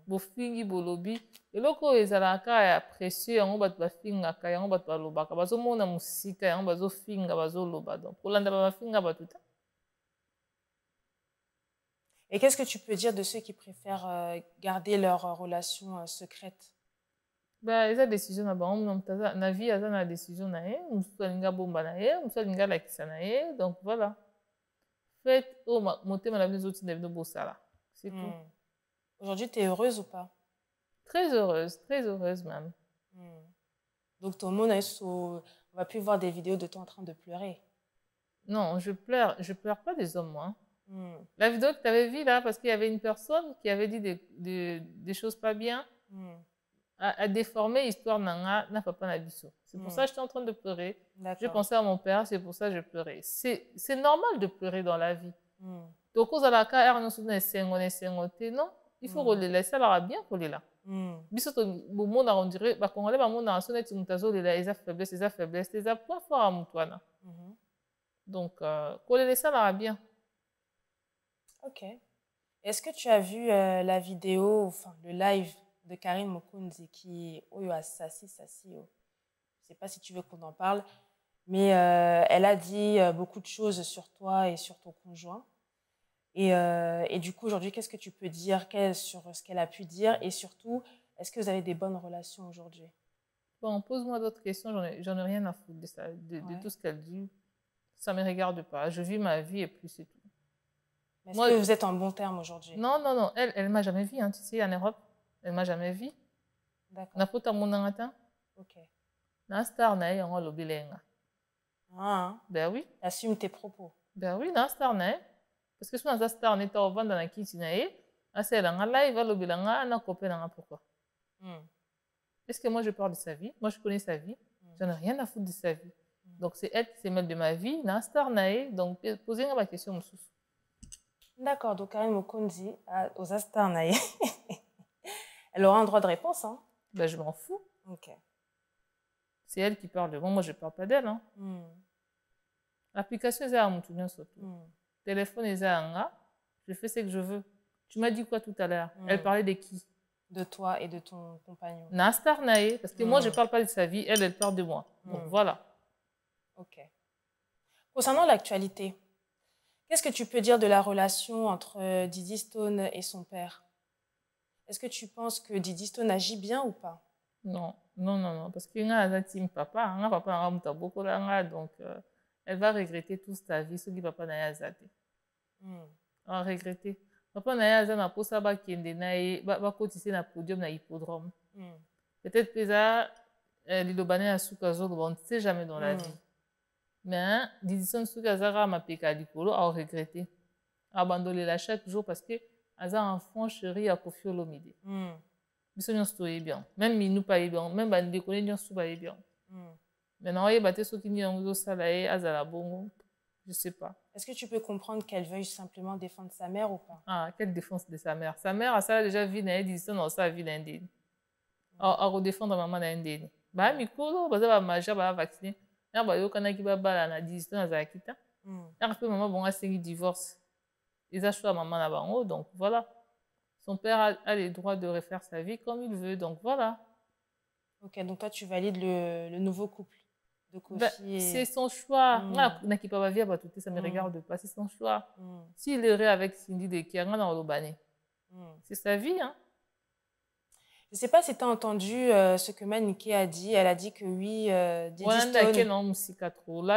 Bofingi bolobi eloko ezalaka ya précieux yango bato bafingaka yango bato balobaka bazomona mosika yango bazofinga bazoloba donc kolanda bafinga bato te. Et qu'est-ce que tu peux dire de ceux qui préfèrent garder leur relation secrète? Bah eza décision na bango na vie aza na décision na ye mosusu alingi abomba na ye mosusu alingi alakisa na ye donc voilà faites oyo motema na bino ezotinda bino bosala c'est tout. Aujourd'hui, tu es heureuse ou pas? Très heureuse même. Donc, ton monde, on va plus voir des vidéos de toi en train de pleurer. Non, je pleure pas des hommes, moi. La vidéo que tu avais vue là, parce qu'il y avait une personne qui avait dit des choses pas bien, a déformé l'histoire n'a papa na biso. C'est pour ça que j'étais en train de pleurer. Je pensais à mon père, c'est pour ça que je pleurais. C'est normal de pleurer dans la vie. Donc, aux alaka, non? Il faut relela ça va bien kolela biso to bomona on dirait ba congolais ba mona so neti mutazo lela eza faiblesse eza point fort à mutwana donc kolela ça va bien. OK. Est-ce que tu as vu la vidéo, enfin le live de Karine Mokonzi qui oyo asasi je sais pas si tu veux qu'on en parle mais elle a dit beaucoup de choses sur toi et sur ton conjoint. Et du coup, aujourd'hui, qu'est-ce que tu peux dire sur ce qu'elle a pu dire? Et surtout, est-ce que vous avez des bonnes relations aujourd'hui? Bon, pose-moi d'autres questions. J'en ai rien à foutre de ça, de tout ce qu'elle dit. Ça ne me regarde pas. Je vis ma vie et puis c'est tout. Est-ce que vous êtes en bon terme aujourd'hui? Non. Elle ne m'a jamais vu. Hein, tu sais, en Europe, elle ne m'a jamais vu. D'accord. Na pota monangata. Ok. Na star na yango lobilenga. Ah. Ben oui. Assume tes propos. Ben oui, na star na. Parce que si on a star neta ovanda na kiti na ye, asela nga live alobelanga na kopena pourquoi? Est-ce que moi je parle de sa vie? Moi je connais sa vie. J'en ai rien à foutre de sa vie. Donc c'est elle qui s'est mêlée de ma vie, na star na ye, donc posez-moi ma question monsieur. D'accord, donc Karine Mokonzi aux star na ye. Elle aura un droit de réponse hein? Ben je m'en fous. OK. C'est elle qui parle de moi, je parle pas d'elle hein. L'application est à mon surtout. Téléphone est à je fais ce que je veux. Tu m'as dit quoi tout à l'heure? Elle parlait de qui? De toi et de ton compagnon. Nastar Nae, parce que moi je parle pas de sa vie, elle parle de moi. Donc voilà. Ok. Concernant l'actualité, qu'est-ce que tu peux dire de la relation entre Didi Stone et son père? Est-ce que tu penses que Didi Stone agit bien ou pas? Non, parce qu'il y a un team papa, beaucoup donc elle va regretter toute sa vie, ce qui papa n'a pas zate. Elle va regretter. Papa n'a pas pour ça va cotiser na podium na hippodrome. Peut-être que ça, l'ilobane a soukazo, on ne sait jamais dans la vie. Mais Didi Stone soukazara m'a péka l'icolo a regretté, abandonné la chaque jour parce que Aza enfant chéri à Koffi Olomide. Biso nyonso bien. Même nous pas bien, même bande connaît nyonso pas bien. Maintenant il battait ceux qui n'y ont pas salé azala bongo. Je sais pas. Est-ce que tu peux comprendre qu'elle veuille simplement défendre sa mère ou pas? Ah, quelle défense de sa mère. Sa mère, ça a déjà vu dans dit dans sa vie d'Indien. À redéfendre maman d'Indien. Bah, mikolo, bah, ça va manger, bah, vacciner. Là, bah, yo, kana ki ba bala na 18 ans, ça quitte. Là, après, maman, bon, a signé divorce. Ils ont choisi maman là-bas en haut, donc voilà. Son père a les droits de refaire sa vie comme il veut, donc voilà. Ok, donc toi, tu valides le nouveau couple de Kofi Ben, et... c'est son choix. N'a qui pas vivre, tout ça me regarde pas, c'est son choix. S'il irait avec Cindy de Kianga dans l'Obane, c'est sa vie, hein. Je sais pas si tu as entendu ce que Manike a dit. Elle a dit que oui, là,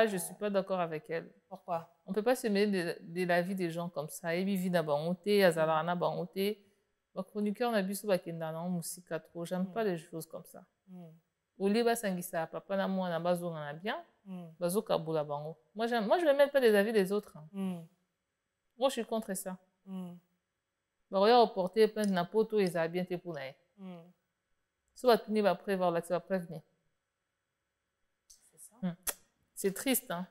je suis pas d'accord avec elle. Pourquoi? On peut pas se mêler de la vie des gens comme ça. Et puis, vie d'abangoté, azalana bangoté. Ma chroniqueur n'a vu ce bakenda non musika trop. J'aime pas les choses comme ça. Au lieu sangisa papa na moi na bazo na bien, bazo kabula bango. Moi je ne mets pas les avis des autres. Moi je suis contre ça. Bah regarde porter plainte na poto et ça bien été pour naï. Soit tu vas prévoir là, tu vas prévenir. C'est ça. C'est triste, hein.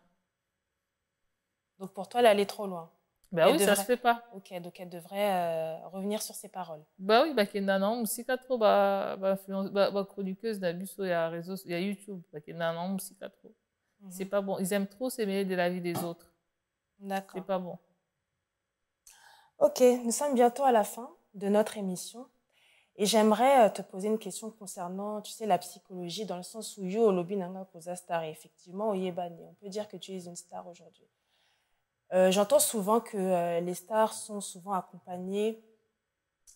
Donc pour toi, elle allait trop loin. Bah oui, ça se fait pas. Ok, donc elle devrait revenir sur ses paroles. Bah oui, bah kenda non, musika trop, bah chroniqueuse d'abuso, il y a réseau, il y a YouTube, bah kenda non, musika trop. C'est pas bon. Ils aiment trop se mêler de la vie des autres. D'accord. C'est pas bon. Ok, nous sommes bientôt à la fin de notre émission. Et j'aimerais te poser une question concernant, tu sais, la psychologie, dans le sens où yo lobi nanga koza star, et effectivement, oyebani, on peut dire que tu es une star aujourd'hui. J'entends souvent que les stars sont souvent accompagnées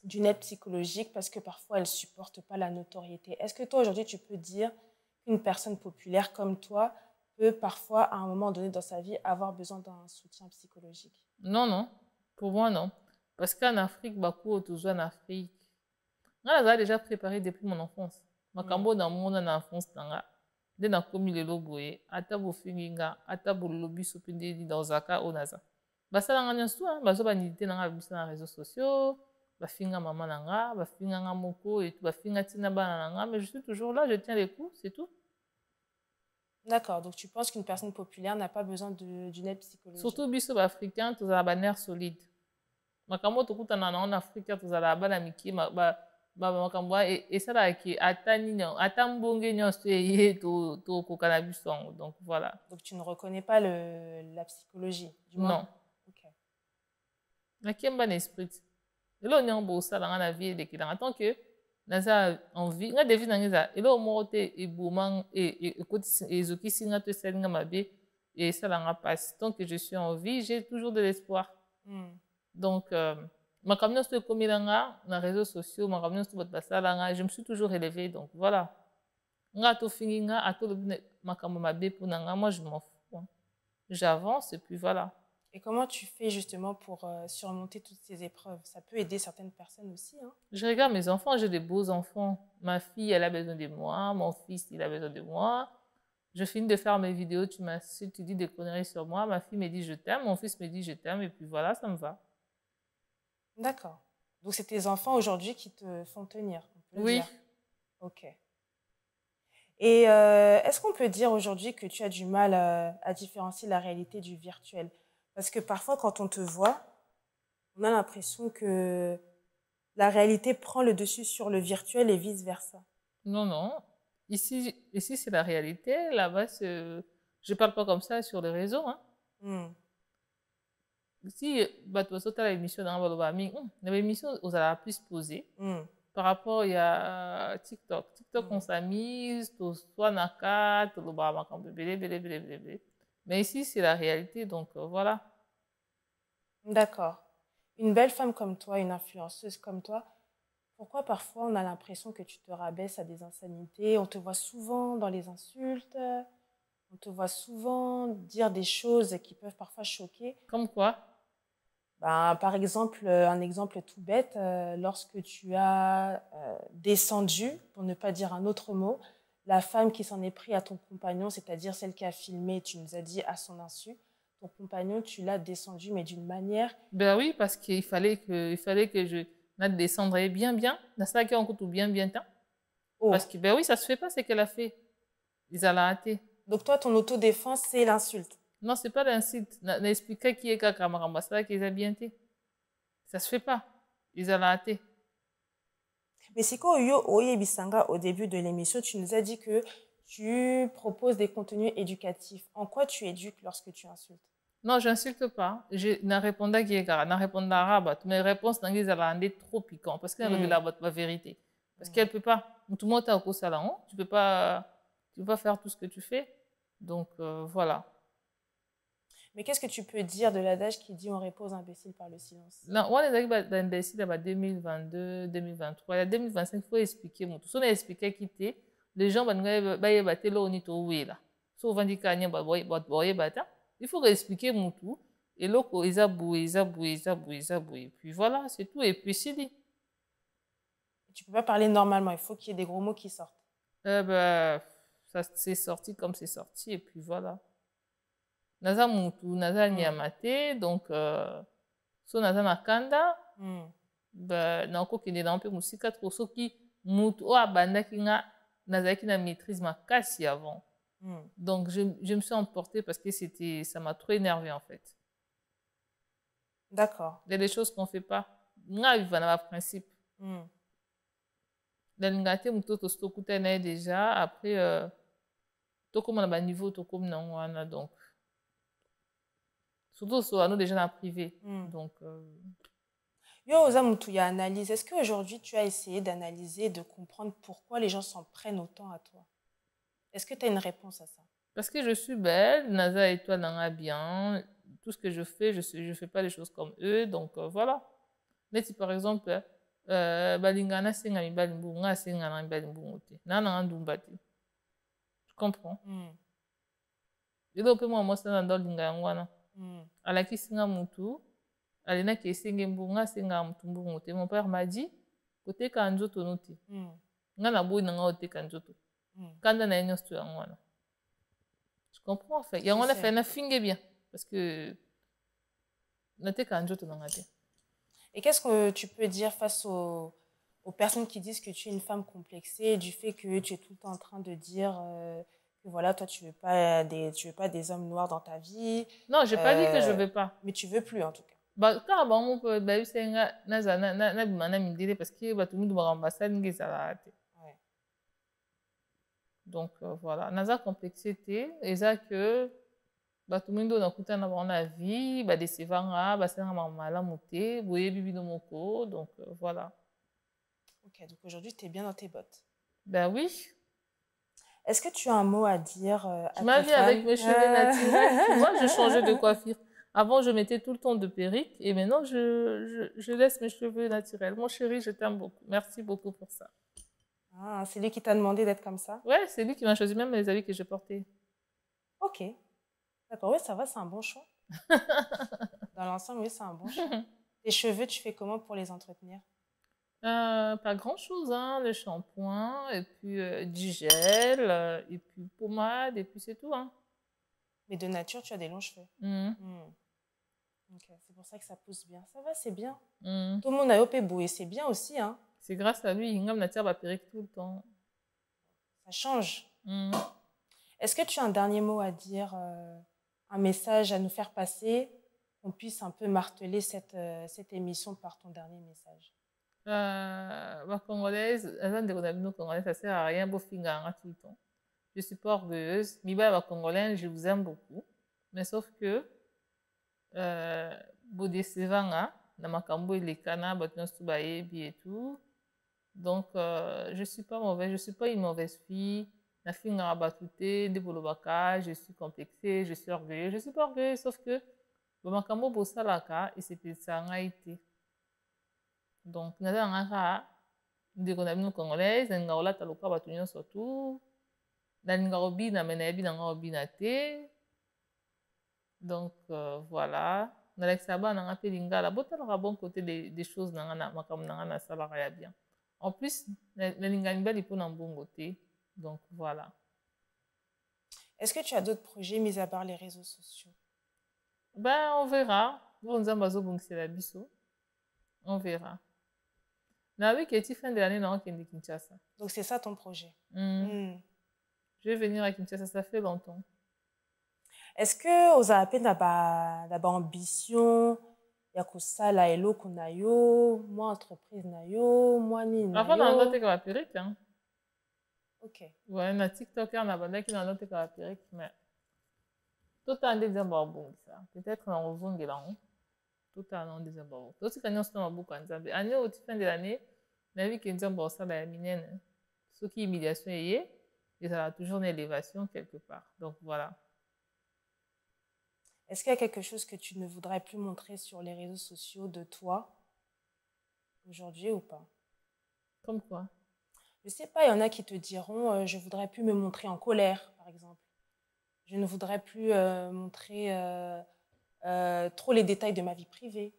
d'une aide psychologique parce que parfois elles supportent pas la notoriété. Est-ce que toi aujourd'hui tu peux dire qu'une personne populaire comme toi peut parfois à un moment donné dans sa vie avoir besoin d'un soutien psychologique? Non, non. Pour moi, non. Parce qu'en Afrique, beaucoup toujours en Afrique. Je l'ai déjà préparé depuis mon enfance. Ma cambo dans mon enfance, dès que j'ai commis le logo, atabo finginga, atabo lobby sopende dans zaka onaza. Basa la nganya sou, baso ba nidité na ngabisa na réseaux sociaux, ba finga maman nanga, ba finga ngamoko et tout, ba finga tina bana nanga, mais je suis toujours là, je tiens les coups, c'est tout. D'accord, donc tu penses qu'une personne populaire n'a pas besoin d'une aide psychologique? Surtout biso ba africain, tous à la nerf solide. Ma cambo to kutana na en Afrique, tous à la bana miki, et ça là qui attambonge to cannabis donc voilà. Donc tu ne reconnais pas la psychologie du moins? Non. OK. Na kemba n'esprit. Et là on y a beau ça dans la vie de qui dans tant que naza envie nga devi nangeza et là au moté et boumang et zoki singa to selinga mabe et ça là passe tant que je suis en vie, j'ai toujours de l'espoir. Donc ma camion sur comme les réseaux sociaux, ma camion sur votre bassalanga, je me suis toujours élevée, donc voilà. Nga to finginga, ato ma camion ma bé pour nanga, moi je m'en fous. J'avance et puis voilà. Et comment tu fais justement pour surmonter toutes ces épreuves? Ça peut aider certaines personnes aussi, hein? Je regarde mes enfants, j'ai des beaux enfants. Ma fille, elle a besoin de moi, mon fils, il a besoin de moi. Je finis de faire mes vidéos, tu dis des conneries sur moi, ma fille me dit je t'aime, mon fils me dit je t'aime et puis voilà, ça me va. D'accord. Donc, c'est tes enfants aujourd'hui qui te font tenir, on peut oui. dire. Ok. Et est-ce qu'on peut dire aujourd'hui que tu as du mal à différencier la réalité du virtuel? Parce que parfois, quand on te voit, on a l'impression que la réalité prend le dessus sur le virtuel et vice-versa. Non, non. Ici c'est la réalité. Là-bas, je ne parle pas comme ça sur les réseaux. Hein. Si tu as l'émission dans l'émission, vous allez plus poser par rapport à TikTok. TikTok, on s'amuse, soit naka, mais ici, c'est la réalité, donc voilà. D'accord. Une belle femme comme toi, une influenceuse comme toi, pourquoi parfois on a l'impression que tu te rabaisses à des insanités? On te voit souvent dans les insultes, on te voit souvent dire des choses qui peuvent parfois choquer. Comme quoi? Ben, par exemple, un exemple tout bête, lorsque tu as descendu, pour ne pas dire un autre mot, la femme qui s'en est pris à ton compagnon, c'est-à-dire celle qui a filmé, tu nous as dit à son insu, ton compagnon, tu l'as descendu, mais d'une manière... Ben oui, parce qu'il fallait que je la descendrais bien, dans ça qui est encore tout bien, oh. Parce que, ben oui, ça se fait pas, ce qu'elle a fait. Ils ont raté. Donc toi, ton autodéfense, c'est l'insulte? Non, c'est pas l'insulte. N'expliquer qui est Kakamaramba, c'est là qu'ils ont bien été. Ça se fait pas. Ils ont raté. Mais c'est quoi, Oye Bisanga, au début de l'émission, tu nous as dit que tu proposes des contenus éducatifs. En quoi tu éduques lorsque tu insultes? Non, j'insulte pas. Je n'ai répondu à qui est n'a répondu à Rabat. Mes réponses n'ont pas été trop piquant parce qu'elle a la vérité. Parce qu'elle peut pas. Tout le monde est au salon. Tu peux pas faire tout ce que tu fais. Donc, voilà. Mais qu'est-ce que tu peux dire de l'adage qui dit on repose imbécile par le silence? Non, on est avec imbécile en 2022, 2023. Il y a 2025, il faut expliquer. Si on explique qui t'es, les gens vont dire que tu es oui là. Si on dit que il faut expliquer mon tout. Et là, ils abouillent. Puis voilà, c'est tout. Et puis c'est dit. Tu peux pas parler normalement, il faut qu'il y ait des gros mots qui sortent. Ça c'est sorti comme c'est sorti. Et puis voilà. Naza mutu, naza nyamate, donc so naza nakanda, na okokende na mpe musika trop soki mutu o abandaki nga nazalaki na maîtrise makasi avant. Donc je me suis emportée parce que ça m'a trop énervé en fait. D'accord. Il y a des choses qu'on fait pas. Nga viva na principe. Dalingate mutu to stokuta na déjà après to comme na niveau to comme na wana donc surtout sur nous déjà dans le privé. Donc, Yo, Ozamutu, ya analyse. Est-ce qu'aujourd'hui, tu as essayé d'analyser, de comprendre pourquoi les gens s'en prennent autant à toi? Est-ce que tu as une réponse à ça? Parce que je suis belle, Naza et toi n'en bien. Tout ce que je fais, je fais pas les choses comme eux. Donc, voilà. Mais si par exemple, balingana sengami balimbu, nga sengana balimbu ngote. Nana ndumbati. Je comprends. Et donc, moi, c'est dans le lingana. Alakisi nga mutu alinaki esenge mbunga asenga mutu mbungu te. Mon père m'a dit koteka nzoto no te nga na boyi nanga oteka nzoto kanda na ye nyonso to yango wana. Je comprends en fait yango wana fait na finge bien parce que nateka nzoto nanga te. Et qu'est-ce que tu peux dire face aux personnes qui disent que tu es une femme complexée, du fait que tu es tout le temps en train de dire que voilà, toi, tu veux pas des hommes noirs dans ta vie. Non, j'ai pas dit que je veux pas. Mais tu veux plus, en tout cas. Bah, quand on peut, bah, c'est parce que bah, tout le monde va ambassade, ouais. Donc, voilà. Naza complexité, et ça que, bah, tout le monde a écouté dans la vie, bah, des sévanga, bah, c'est un mamala monté, boye bibi de moko, donc, voilà. Ok, donc aujourd'hui, tu es bien dans tes bottes. Ben oui. Est-ce que tu as un mot à dire à tes fans? Avec mes cheveux naturels, tu vois, je changeais de coiffure. Avant, je mettais tout le temps de perruque et maintenant, je laisse mes cheveux naturels. Mon chéri, je t'aime beaucoup. Merci beaucoup pour ça. Ah, c'est lui qui t'a demandé d'être comme ça? Ouais, c'est lui qui m'a choisi même les habits que j'ai portés. Ok. D'accord, oui, ça va, c'est un bon choix. Dans l'ensemble, oui, c'est un bon choix. Tes cheveux, tu fais comment pour les entretenir? Pas grand chose, hein, le shampoing, et puis du gel, et puis pommade, et puis c'est tout. Hein. Mais de nature, tu as des longs cheveux. Okay. C'est pour ça que ça pousse bien. Ça va, c'est bien. Tout le monde a opé et c'est bien aussi. Hein. C'est grâce à lui, Ingam Natir va perruque tout le temps. Ça change. Est-ce que tu as un dernier mot à dire, un message à nous faire passer, qu'on puisse un peu marteler cette émission par ton dernier message? Ma congolaise, ça sert à rien pour finir tout le temps. Je suis pas orgueilleuse. Ma congolaise, je vous aime beaucoup. Mais sauf que, Bodé Sevanga, na makambo et les canards, et tout. Donc, je suis pas mauvaise, je suis pas une mauvaise fille. Na finga batouté, de bolobaka, je suis complexée, je suis orgueilleuse. Je suis pas orgueilleuse, sauf que, makambo bosalaka, et c'était ça a été. Donc, nous avons des congolaises, nous avons des surtout, donc, voilà. Nous avons bon côté des choses bien. En plus, nous avons bon côté. Donc, voilà. Est-ce que tu as d'autres projets mis à part les réseaux sociaux? Ben, on verra. On verra. Oui, qui fin de l'année, non, Kinshasa. Donc, c'est ça ton projet? Je vais venir à Kinshasa, ça fait longtemps. Est-ce que vous avez d'abord ambition, ya kosala eloko na yo, moi entreprise na yo, moi nini na yo? Parfois, dans notre école apérique, hein. Ok. Ouais, na TikTok, on a bandé qui dans notre école apérique, mais tout le temps, des bon, ça. Peut-être on va vous là, tout le temps, on dit bon. Tout ce qu'on a, c'est un beaucoup en Zambie. Année au fin de l'année, la vie qui est bon, ça, la mine, ce qui est humiliation et ça a toujours une élévation quelque part. Donc voilà. Est-ce qu'il y a quelque chose que tu ne voudrais plus montrer sur les réseaux sociaux de toi aujourd'hui ou pas? Comme quoi? Je sais pas, il y en a qui te diront je voudrais plus me montrer en colère, par exemple. Je ne voudrais plus montrer trop les détails de ma vie privée.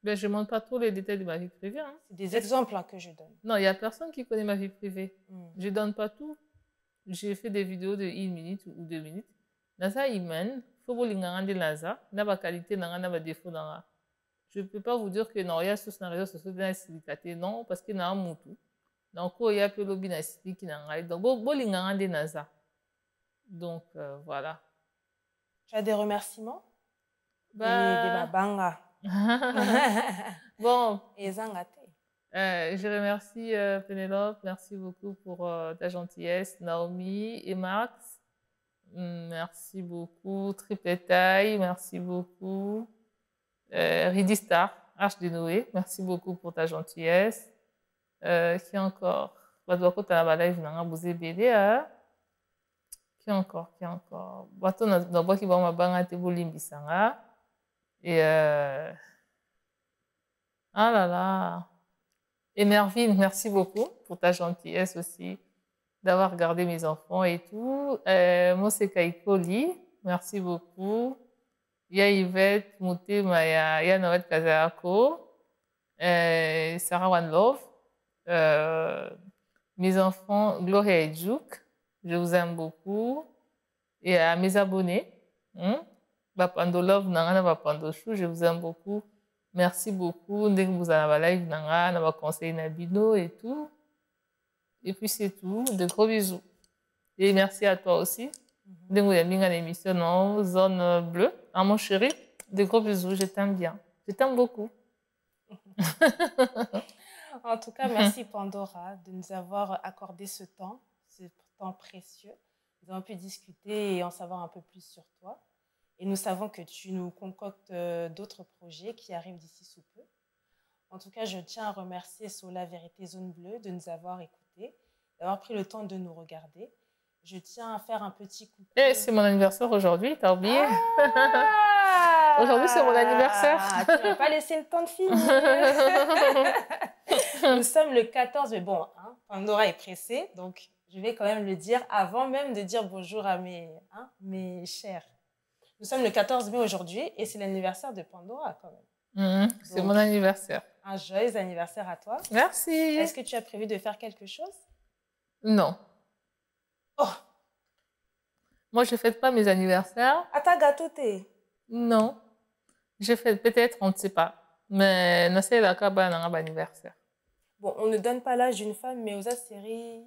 Ben, je ne montre pas trop les détails de ma vie privée. Hein. C'est des exemples que je donne. Non, il n'y a personne qui connaît ma vie privée. Je ne donne pas tout. J'ai fait des vidéos de 1 minute ou 2 minutes. Dans ça, il mène. Il faut que la qualité, la défaut. Je ne peux pas vous dire que non, il y a sur les réseaux sociaux de non, parce qu'il y a un moutou. Donc, il y a un peu de qui n'a donc, voilà. Tu as des remerciements? Bah... Des babanga. Bon. Et zangate. Je remercie Pénélope, merci beaucoup pour ta gentillesse. Naomi et Max, merci beaucoup. Triple Taille, merci beaucoup. Ridistar, Arche de Noé, merci beaucoup pour ta gentillesse. Qui encore? Qui encore? Bato na boki ba mabanga te bolimbisanga. Et ah là là. Et Mervyn, merci beaucoup pour ta gentillesse aussi d'avoir gardé mes enfants et tout. Mose Kaikoli, merci beaucoup. Il y a Yvette Moutema, il y a Noël Kazako, Sarah One Love. Mes enfants, Gloria et Juk, je vous aime beaucoup. Et à mes abonnés, Bapando Love, Nangana Bapando Chou, je vous aime beaucoup. Merci beaucoup. Dès que vous avez la live, Nangana va conseiller Nabino et tout. Et puis c'est tout. De gros bisous. Et merci à toi aussi. Dès que vous avez mis l'émission en zone bleue, à mon chéri, de gros bisous. Je t'aime bien. Je t'aime beaucoup. En tout cas, merci Pandora de nous avoir accordé ce temps précieux. Nous avons pu discuter et en savoir un peu plus sur toi. Et nous savons que tu nous concoctes d'autres projets qui arrivent d'ici sous peu. En tout cas, je tiens à remercier Sola Vérité Zone Bleue de nous avoir écoutés, d'avoir pris le temps de nous regarder. Je tiens à faire un petit coucou. Et c'est mon anniversaire aujourd'hui, t'as oublié? Aujourd'hui, c'est mon anniversaire. Tu ne m'as pas laissé le temps de finir. Nous sommes le 14, mais bon, hein, Pandora est pressée, donc je vais quand même le dire avant même de dire bonjour à mes chers. Nous sommes le 14 mai aujourd'hui et c'est l'anniversaire de Pandora quand même. C'est mon anniversaire. Un joyeux anniversaire à toi. Merci. Est-ce que tu as prévu de faire quelque chose? Non. Oh. Moi, je ne fête pas mes anniversaires. À ta gâteau, t'es? Non. Je fête peut-être, on ne sait pas. Mais je sais pas mon anniversaire. Bon, on ne donne pas l'âge d'une femme, mais aux série...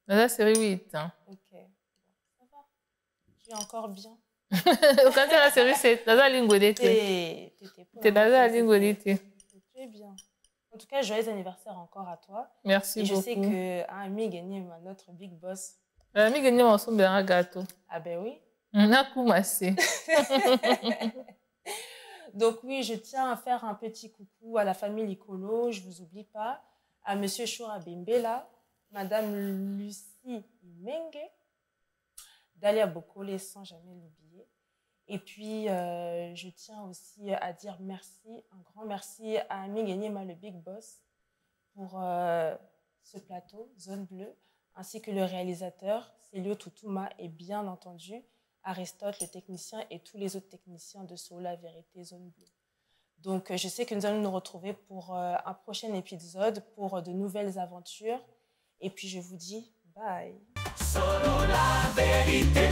Dans la série 8. Hein. Ok. Ça va. Tu es encore bien. Quand tu es la série 7, dans la ligne de tu es dans la ligne de tu es bien. En tout cas, joyeux anniversaire encore à toi. Merci beaucoup. Je sais que Ami gagne notre big boss. Ami gagne mon son bien un gâteau. Ah ben oui. On a commencé. Donc oui, je tiens à faire un petit coucou à la famille Licolo, je ne vous oublie pas, à Monsieur Choura Bembela, Madame Lucie Imenge, Dalia Bokole, sans jamais l'oublier. Et puis, je tiens aussi à dire merci, un grand merci à Ami Genyema, le Big Boss, pour ce plateau, Zone Bleue, ainsi que le réalisateur, Célio Toutouma, et bien entendu, Aristote, le technicien, et tous les autres techniciens de Sola Vérité Zone Bleue. Donc, je sais que nous allons nous retrouver pour un prochain épisode, pour de nouvelles aventures. Et puis, je vous dis bye. Sola Vérité.